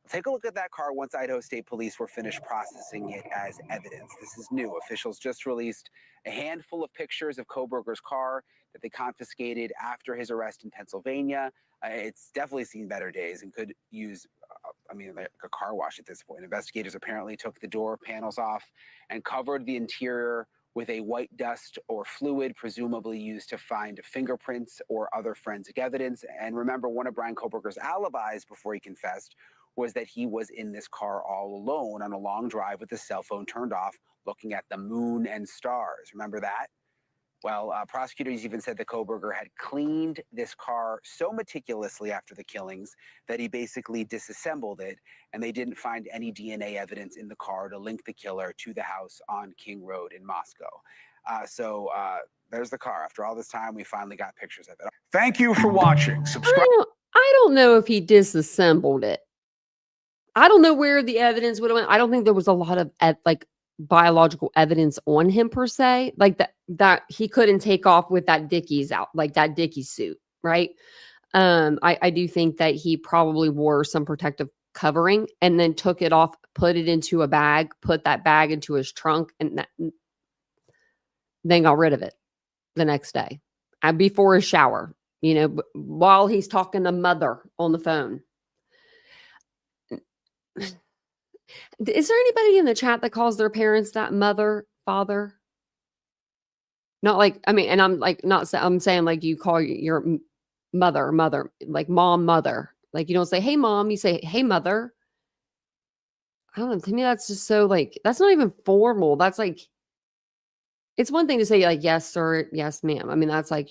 Take a look at that car once Idaho State Police were finished processing it as evidence. This is new. Officials just released a handful of pictures of Kohberger's car that they confiscated after his arrest in Pennsylvania. It's definitely seen better days and could use, like a car wash at this point. Investigators apparently took the door panels off and covered the interior with a white dust or fluid, presumably used to find fingerprints or other forensic evidence. And remember, one of Brian Kohberger's alibis before he confessed was that he was in this car all alone on a long drive with his cell phone turned off, looking at the moon and stars. Remember that? Well, prosecutors even said that Kohberger had cleaned this car so meticulously after the killings that he basically disassembled it, and they didn't find any DNA evidence in the car to link the killer to the house on King Road in Moscow. So there's the car. After all this time, we finally got pictures of it. Thank you for watching. Subscribe. I don't know if he disassembled it. I don't know where the evidence would have went. I don't think there was a lot of biological evidence on him per se, like that he couldn't take off with that Dickies out, like that Dickies suit, right? I do think that he probably wore some protective covering and then took it off, put it into a bag, put that bag into his trunk, and then got rid of it the next day before his shower, while he's talking to mother on the phone. Is there anybody in the chat that calls their parents that mother, father? Not like, and I'm like, I'm saying like you call your mother, like mom, mother. Like you don't say, hey, mom, you say, hey, mother. I don't know. To me, that's just so like, that's not even formal. That's like, it's one thing to say like, yes, sir, yes, ma'am. That's like,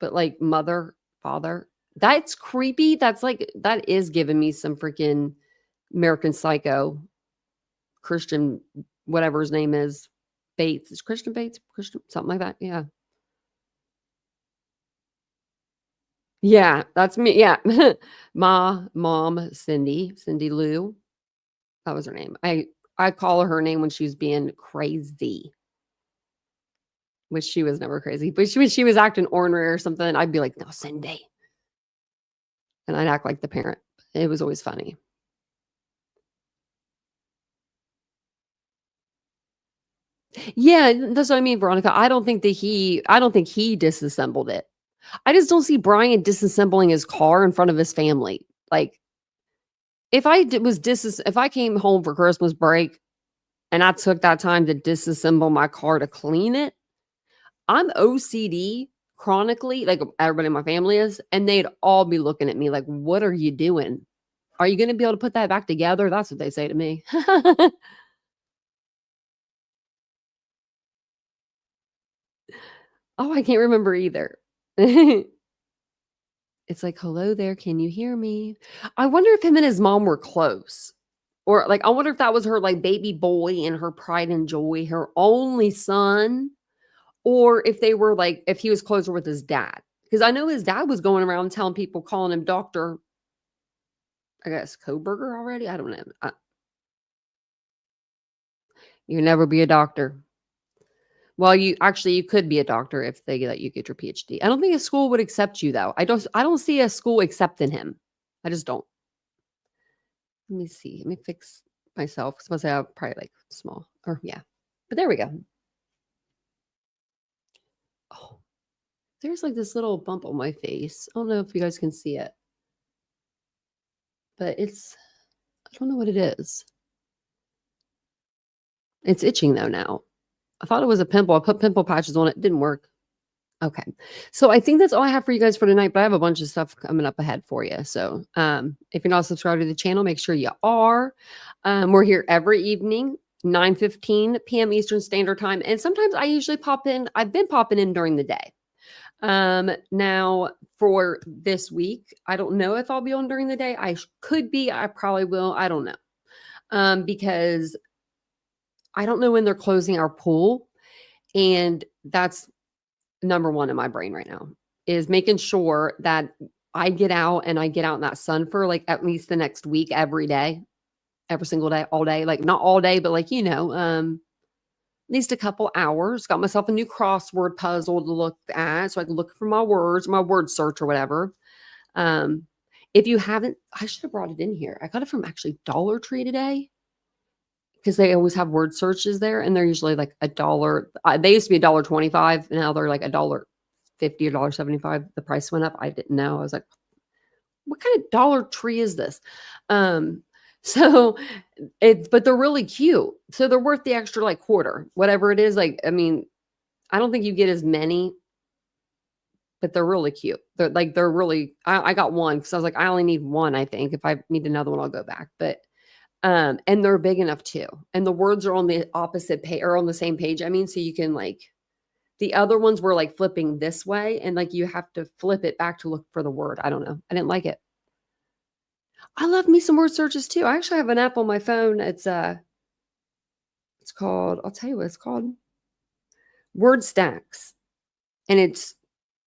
but like mother, father, that's creepy. That's like, that is giving me some freaking American Psycho, Christian, whatever his name is, Bates. Is Christian Bates? Christian, something like that. Yeah. Yeah, that's me. Yeah. Mom, Cindy Lou. That was her name. I call her name when she was being crazy. Which she was never crazy. But when she was acting ornery or something, I'd be like, no, Cindy. And I'd act like the parent. It was always funny. Yeah, that's what I mean, Veronica. I don't think he disassembled it. I just don't see Brian disassembling his car in front of his family. Like, if I came home for Christmas break and I took that time to disassemble my car to clean it, I'm OCD chronically, like everybody in my family is, and they'd all be looking at me like, what are you doing? Are you going to be able to put that back together? That's what they say to me. Oh, I can't remember either. It's like, hello there. Can you hear me? I wonder if him and his mom were close. Or like, I wonder if that was her like baby boy and her pride and joy, her only son. Or if they were like, if he was closer with his dad. Because I know his dad was going around telling people, calling him Dr. I guess Kohberger already. I don't know. You never be a doctor. Well, you could be a doctor if they let you get your PhD. I don't think a school would accept you though. I don't see a school accepting him. I just don't. Let me see. Let me fix myself. Suppose I have probably like small or yeah. But there we go. Oh, there's like this little bump on my face. I don't know if you guys can see it. But I don't know what it is. It's itching though now. I thought it was a pimple. I put pimple patches on it. It didn't work. Okay. So I think that's all I have for you guys for tonight, but I have a bunch of stuff coming up ahead for you. So if you're not subscribed to the channel, make sure you are. We're here every evening, 9:15 p.m. Eastern Standard Time. And sometimes I usually pop in. I've been popping in during the day. Now for this week, I don't know if I'll be on during the day. I could be, I probably will. I don't know. Because I don't know when they're closing our pool. And that's number one in my brain right now, is making sure that I get out and I get out in that sun for like at least the next week, every day, every single day, all day, like not all day, but like, at least a couple hours. Got myself a new crossword puzzle to look at so I can look for my words, my word search or whatever. If you haven't, I should have brought it in here. I got it from actually Dollar Tree today, because they always have word searches there, and they're usually like $1. They used to be $1.25, and now they're like $1.50 or $1.75. The price went up. I didn't know. I was like, what kind of Dollar Tree is this? But they're really cute. So they're worth the extra like quarter, whatever it is. Like, I mean, I don't think you get as many, but they're really cute. They're really, I got one because I was like, I only need one, I think. If I need another one, I'll go back. But and they're big enough too. And the words are on the opposite page or on the same page. I mean, so you can like, the other ones were like flipping this way, and like you have to flip it back to look for the word. I don't know. I didn't like it. I love me some word searches too. I actually have an app on my phone. It's called, I'll tell you what it's called. Word Stacks. And it's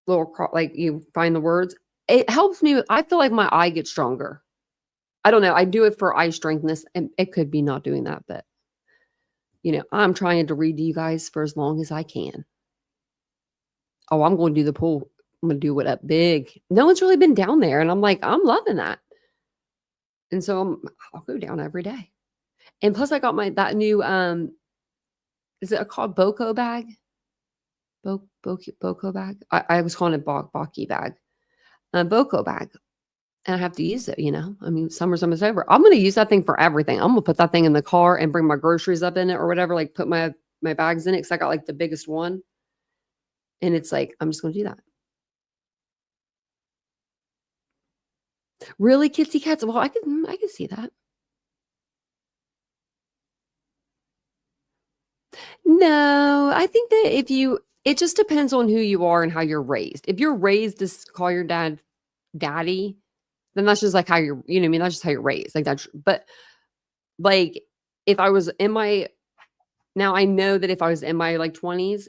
little, like you find the words. It helps me. I feel like my eye gets stronger. I don't know. I do it for eye strengthness, and it could be not doing that, but I'm trying to read to you guys for as long as I can. Oh, I'm going to do the pool. I'm going to do it up big. No one's really been down there, and I'm like, I'm loving that. And so I'll go down every day. And plus I got that new, is it called Boko bag? Boko bag? I was calling it Baki bag. Boko bag. And I have to use it, I mean, summer's almost over. I'm going to use that thing for everything. I'm going to put that thing in the car and bring my groceries up in it or whatever, like put my bags in it, because I got like the biggest one. And it's like, I'm just going to do that. Really, kitsy cats? Well, I can see that. No, I think that it just depends on who you are and how you're raised. If you're raised to call your dad daddy, then that's just like how you're, what I mean? That's just how you're raised. Like that's, but like if I was now I know that if I was in my like 20s,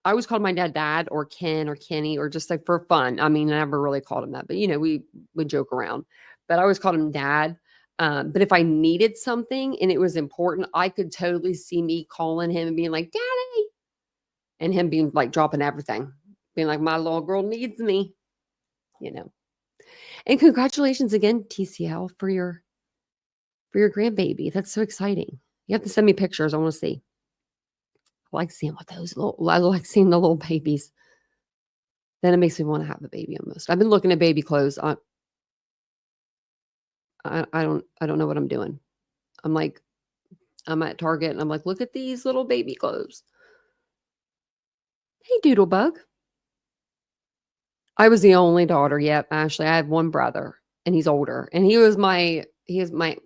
I always called my dad or Ken or Kenny, or just like for fun. I mean, I never really called him that, but we would joke around, but I always called him dad. But if I needed something and it was important, I could totally see me calling him and being like, daddy, and him being like dropping everything, being like, my little girl needs me, And congratulations again, TCL, for your grandbaby. That's so exciting. You have to send me pictures. I want to see. I like seeing I like seeing the little babies. Then it makes me want to have a baby almost. I've been looking at baby clothes. I don't know what I'm doing. I'm at Target and I'm like, look at these little baby clothes. Hey, Doodlebug. I was the only daughter. Yep, Ashley. I have one brother, and he's older, and he is my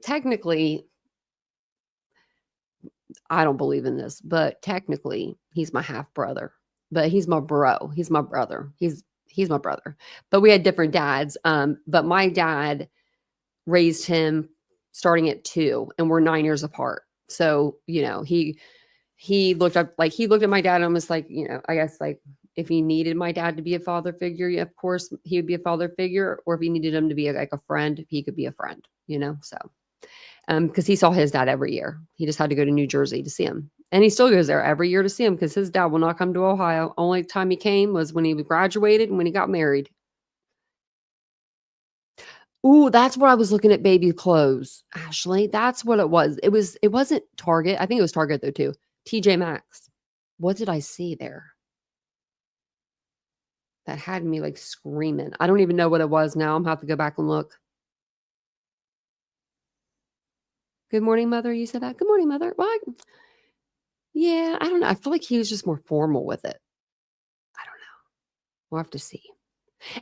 technically, I don't believe in this, but technically he's my half brother, but he's my bro. He's my brother. He's my brother, but we had different dads. But my dad raised him starting at 2, and we're 9 years apart. So, he looked at my dad almost like, I guess like if he needed my dad to be a father figure, of course he would be a father figure. Or if he needed him to be like a friend, he could be a friend, so. Because he saw his dad every year. He just had to go to New Jersey to see him. And he still goes there every year to see him because his dad will not come to Ohio. Only time he came was when he graduated and when he got married. Ooh, that's what I was looking at, baby clothes, Ashley. That's what it was. It wasn't Target. I think it was Target though too. TJ Maxx. What did I see there? That had me like screaming. I don't even know what it was now. I'm gonna have to go back and look. Good morning, Mother. You said that? Good morning, Mother. What? Yeah, I don't know. I feel like he was just more formal with it. I don't know. We'll have to see.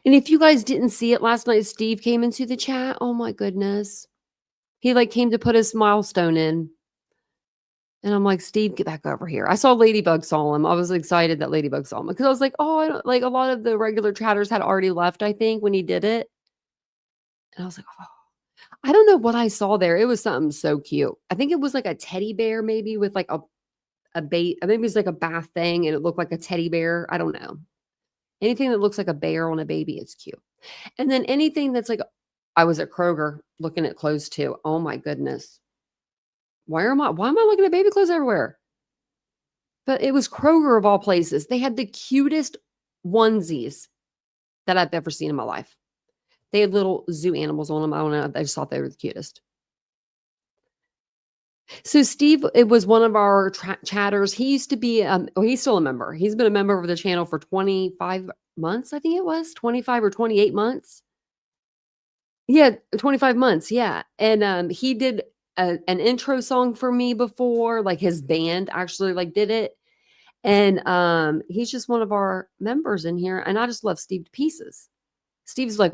And if you guys didn't see it last night, Steve came into the chat. Oh my goodness. He like came to put his milestone in. And I'm like, Steve, get back over here. I saw Ladybug saw him. I was excited that Ladybug saw him because I was like, oh, I don't, like a lot of the regular chatters had already left, I think, when he did it. And I was like, oh, I don't know what I saw there. It was something so cute. I think it was like a teddy bear, maybe with like a bait. Maybe it was like a bath thing and it looked like a teddy bear. I don't know. Anything that looks like a bear on a baby is cute. And then anything that's like, I was at Kroger looking at clothes too. Oh my goodness. Why am I looking at baby clothes everywhere? But it was Kroger of all places. They had the cutest onesies that I've ever seen in my life. They had little zoo animals on them. I don't know. I just thought they were the cutest. So Steve, it was one of our chatters. He used to be, he's still a member. He's been a member of the channel for 25 months. I think it was 25 or 28 months. Yeah, 25 months. Yeah. And he did an intro song for me before, like his band actually like did it. And he's just one of our members in here. And I just love Steve to pieces. Steve's like,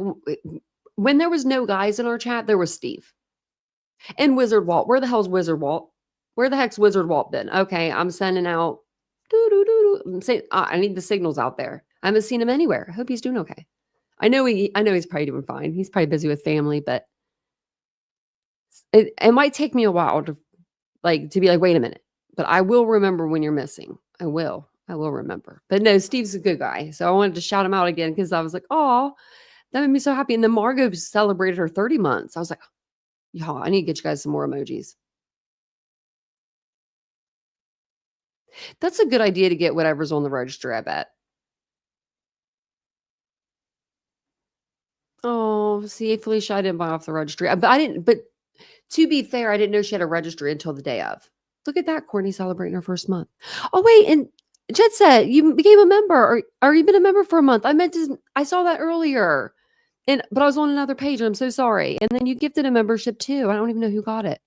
when there was no guys in our chat, there was Steve. And Wizard Walt. Where the hell's Wizard Walt? Where the heck's Wizard Walt been? Okay, I'm sending out. I'm saying I need the signals out there. I haven't seen him anywhere. I hope he's doing okay. I know he's probably doing fine. He's probably busy with family, but it might take me a while to be like, wait a minute. But I will remember when you're missing. I will remember. But no, Steve's a good guy. So I wanted to shout him out again because I was like, oh, that made me so happy. And then Margot celebrated her 30 months. I was like, y'all, I need to get you guys some more emojis. That's a good idea to get whatever's on the register, I bet. Oh, see, Felicia, I didn't buy off the registry. But to be fair, I didn't know she had a registry until the day of. Look at that, Courtney celebrating her first month. Oh, wait, and Jet said you became a member, or you've been a member for a month. I saw that earlier. But I was on another page, and I'm so sorry. And then you gifted a membership too. I don't even know who got it.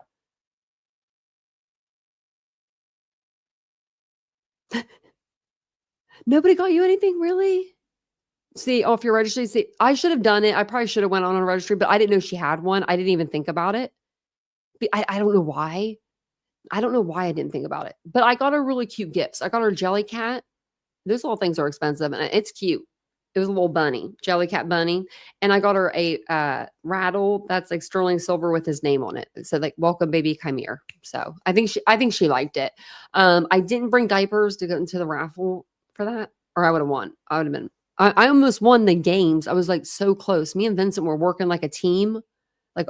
Nobody got you anything, really? See, off your registry. See, I should have done it. I probably should have went on a registry, but I didn't know she had one. I didn't even think about it. I don't know why. I don't know why I didn't think about it. But I got her really cute gifts. I got her Jelly Cat. Those little things are expensive, and it's cute. It was a little bunny, Jelly Cat bunny. And I got her a rattle that's like sterling silver with his name on it. It said like, welcome baby Chimere. So I think she liked it. I didn't bring diapers to go into the raffle for that, or I would have won. I would have been, I almost won the games. I was like so close. Me and Vincent were working like a team. Like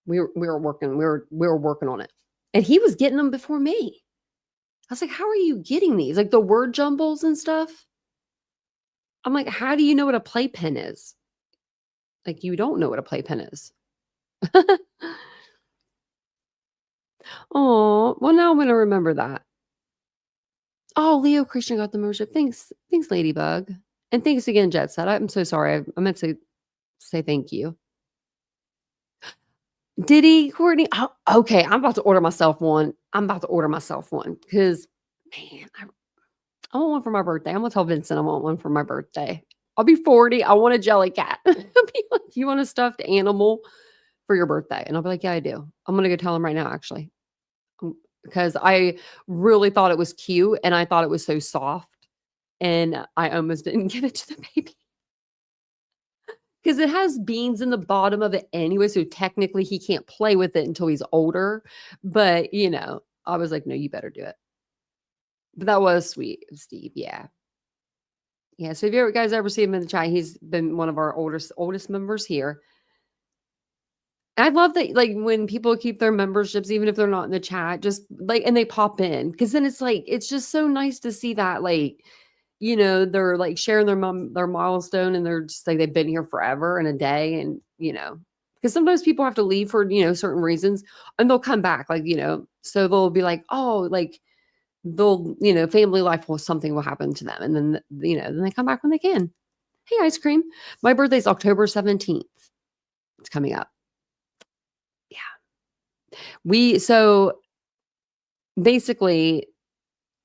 we were working on it. And he was getting them before me. I was like, how are you getting these? Like the word jumbles and stuff. I'm like, how do you know what a playpen is? Like, you don't know what a playpen is. Oh, well, now I'm going to remember that. Oh, Leo Christian got the membership. Thanks, Ladybug. And thanks again, Jet Set. I'm so sorry. I meant to say thank you. Did he, Courtney? Oh, okay, I'm about to order myself one. Because, man, I want one for my birthday. I'm going to tell Vincent I want one for my birthday. I'll be 40. I want a Jelly Cat. I'll be like, you want a stuffed animal for your birthday? And I'll be like, yeah, I do. I'm going to go tell him right now, actually. Because I really thought it was cute and I thought it was so soft. And I almost didn't give it to the baby. Because it has beans in the bottom of it anyway. So technically he can't play with it until he's older. But, I was like, no, you better do it. But that was sweet, Steve. Yeah. Yeah. So if you guys ever see him in the chat, he's been one of our oldest members here. I love that, like, when people keep their memberships, even if they're not in the chat, just like, and they pop in, because then it's like, it's just so nice to see that, like, they're like sharing their milestone, and they're just like, they've been here forever and a day, and because sometimes people have to leave for certain reasons, and they'll come back, like, so they'll be like, oh, like, they'll family life something will happen to them, and then then they come back when they can. Hey, ice cream, my birthday's October 17th. It's coming up. So basically,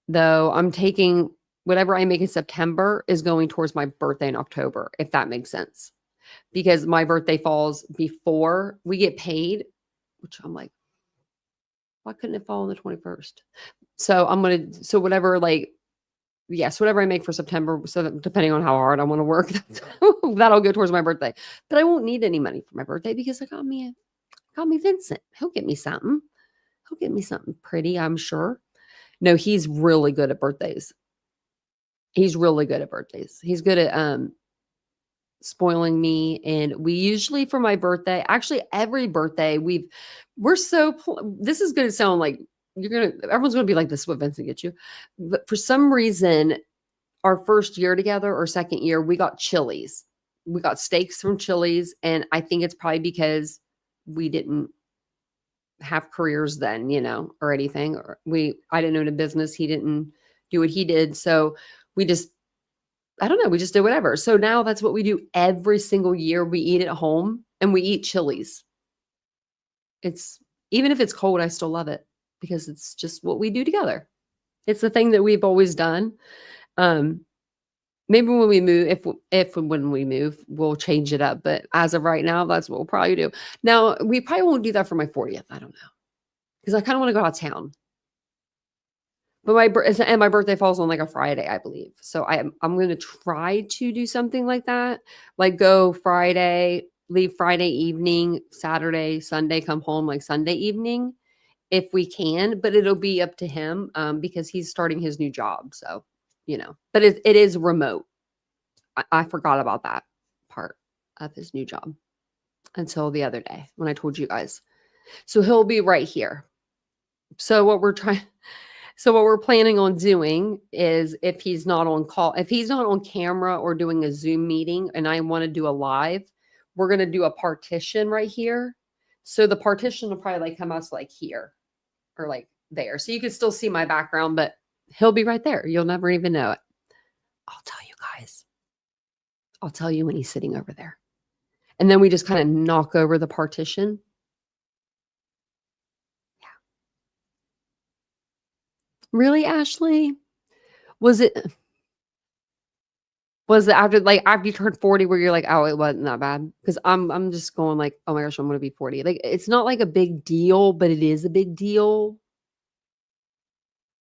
though, I'm taking whatever I make in September is going towards my birthday in October, if that makes sense. Because my birthday falls before we get paid, which I'm like, Why couldn't it fall on the 21st? So so whatever, like, yes, whatever I make for September, so that depending on how hard I want to work, that'll go towards my birthday. But I won't need any money for my birthday because I got me Vincent. He'll get me something. He'll get me something pretty, I'm sure. No, he's really good at birthdays. He's really good at birthdays. He's good at spoiling me. And we usually, for my birthday, actually every birthday, this is going to sound like everyone's going to be like, this is what Vincent gets you. But for some reason, our first year together or second year, we got Chili's. We got steaks from Chili's. And I think it's probably because we didn't have careers then, or anything. I didn't own a business. He didn't do what he did. So we just did whatever. So now that's what we do every single year. We eat at home and we eat Chili's. Even if it's cold, I still love it because it's just what we do together. It's the thing that we've always done. Maybe when we move, when we move, we'll change it up. But as of right now, that's what we'll probably do. Now, we probably won't do that for my 40th. I don't know. Because I kind of want to go out of town. But my birthday falls on like a Friday, I believe. So I'm going to try to do something like that. Like go Friday, leave Friday evening, Saturday, Sunday, come home like Sunday evening if we can. But it'll be up to him because he's starting his new job. So, but it is remote. I forgot about that part of his new job until the other day when I told you guys. So he'll be right here. So what we're planning on doing is if he's not on camera or doing a Zoom meeting and I want to do a live, we're going to do a partition right here. So the partition will probably like come out like here or like there. So you can still see my background, but he'll be right there. You'll never even know it. I'll tell you guys. I'll tell you when he's sitting over there. And then we just kind of knock over the partition. Really, Ashley? Was it after you turned 40 where you're like, oh, it wasn't that bad? Because I'm just going like, oh my gosh, I'm gonna be 40. Like it's not like a big deal, but it is a big deal.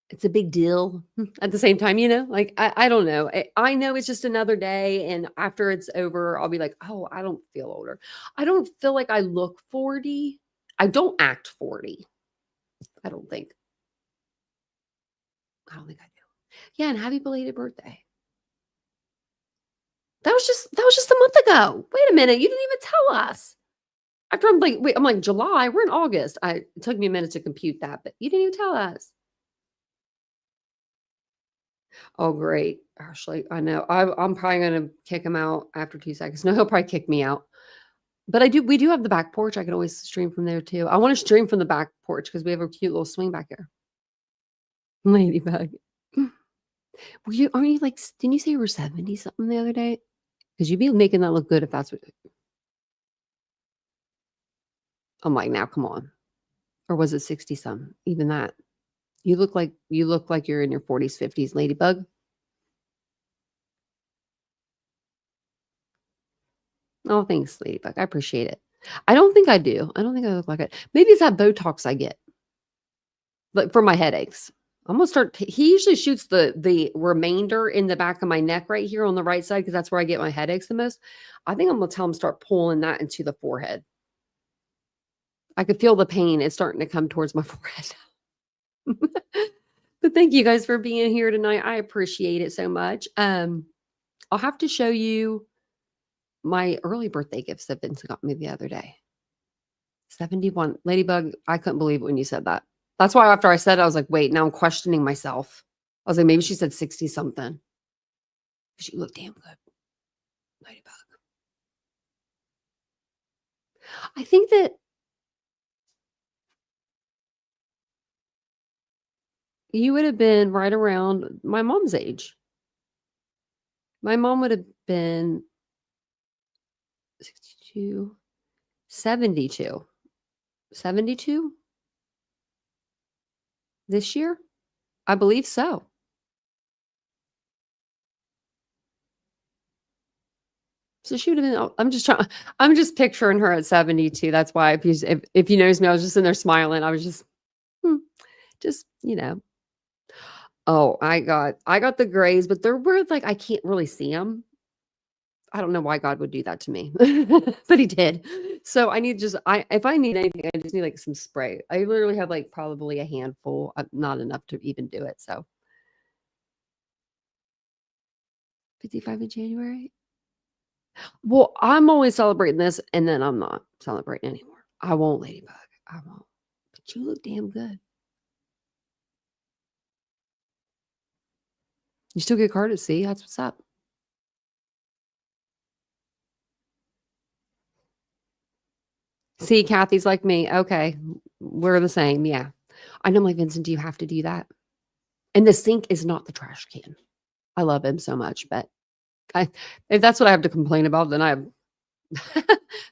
It's a big deal at the same time, like I don't know. I know it's just another day. And after it's over, I'll be like, oh, I don't feel older. I don't feel like I look 40. I don't act 40. I don't think I do. Yeah, and happy belated birthday. That was just a month ago. Wait a minute, you didn't even tell us. After I'm like July, we're in August. It took me a minute to compute that, but you didn't even tell us. Oh, great, Ashley. I know. I'm probably gonna kick him out after 2 seconds. No, he'll probably kick me out. But we do have the back porch. I can always stream from there too. I want to stream from the back porch because we have a cute little swing back here. Ladybug. Aren't you like, didn't you say you were 70 something the other day? Because you'd be making that look good if that's what. I'm like, now come on. Or was it 60 something? Even that. You look like you're in your 40s, 50s, Ladybug. Oh, thanks, Ladybug. I appreciate it. I don't think I do. I don't think I look like it. Maybe it's that Botox I get. Like for my headaches. I'm gonna start. He usually shoots the remainder in the back of my neck right here on the right side because that's where I get my headaches the most. I think I'm gonna tell him start pulling that into the forehead. I could feel the pain. It's starting to come towards my forehead. But thank you guys for being here tonight. I appreciate it so much. I'll have to show you my early birthday gifts that Vincent got me the other day. 71. Ladybug, I couldn't believe it when you said that. That's why after I said it, I was like, wait, now I'm questioning myself. I was like, maybe she said 60 something. She looked damn good. Ladybug. I think that you would have been right around my mom's age. My mom would have been 62, 72. 72? This year? I believe so. So she would have been, I'm just picturing her at 72. That's why if you notice me, I was just in there smiling. I was just, Just, Oh, I got the grays, but they're weird. Like I can't really see them. I don't know why God would do that to me, but he did. So I need if I need anything, I just need like some spray. I literally have like probably a handful, not enough to even do it. So 55 in January. Well, I'm always celebrating this, and then I'm not celebrating anymore. I won't, Ladybug. I won't. But you look damn good. You still get carded. See, that's what's up. See, Kathy's like me. Okay, we're the same. Yeah. I know, I'm like, Vincent, do you have to do that? And the sink is not the trash can. I love him so much, but if that's what I have to complain about, then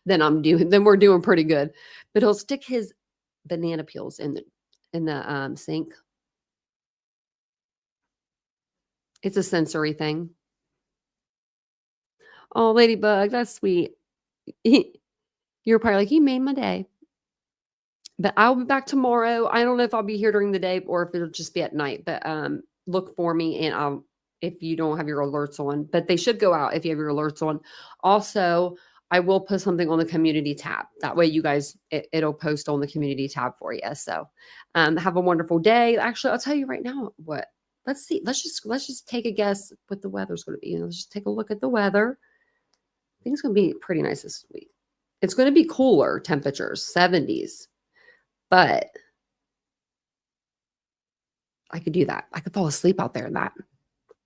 then we're doing pretty good. But he'll stick his banana peels in the sink. It's a sensory thing. Oh, Ladybug, that's sweet. You're probably like, you made my day. But I'll be back tomorrow. I don't know if I'll be here during the day or if it'll just be at night. But look for me, and if you don't have your alerts on. But they should go out if you have your alerts on. Also, I will put something on the community tab. That way you guys, it'll post on the community tab for you. So have a wonderful day. Actually, I'll tell you right now what. Let's see. Let's just take a guess what the weather's going to be. Let's just take a look at the weather. I think it's going to be pretty nice this week. It's going to be cooler temperatures, 70s. But I could do that. I could fall asleep out there in that.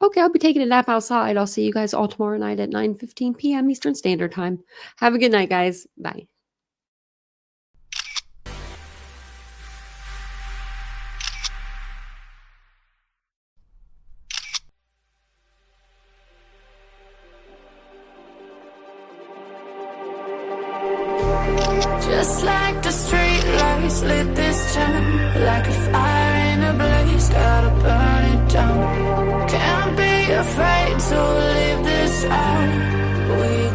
Okay, I'll be taking a nap outside. I'll see you guys all tomorrow night at 9:15 p.m. Eastern Standard Time. Have a good night, guys. Bye. Just like the street lights lit this town, like a fire in a blaze, gotta burn it down. Can't be afraid to leave this out. We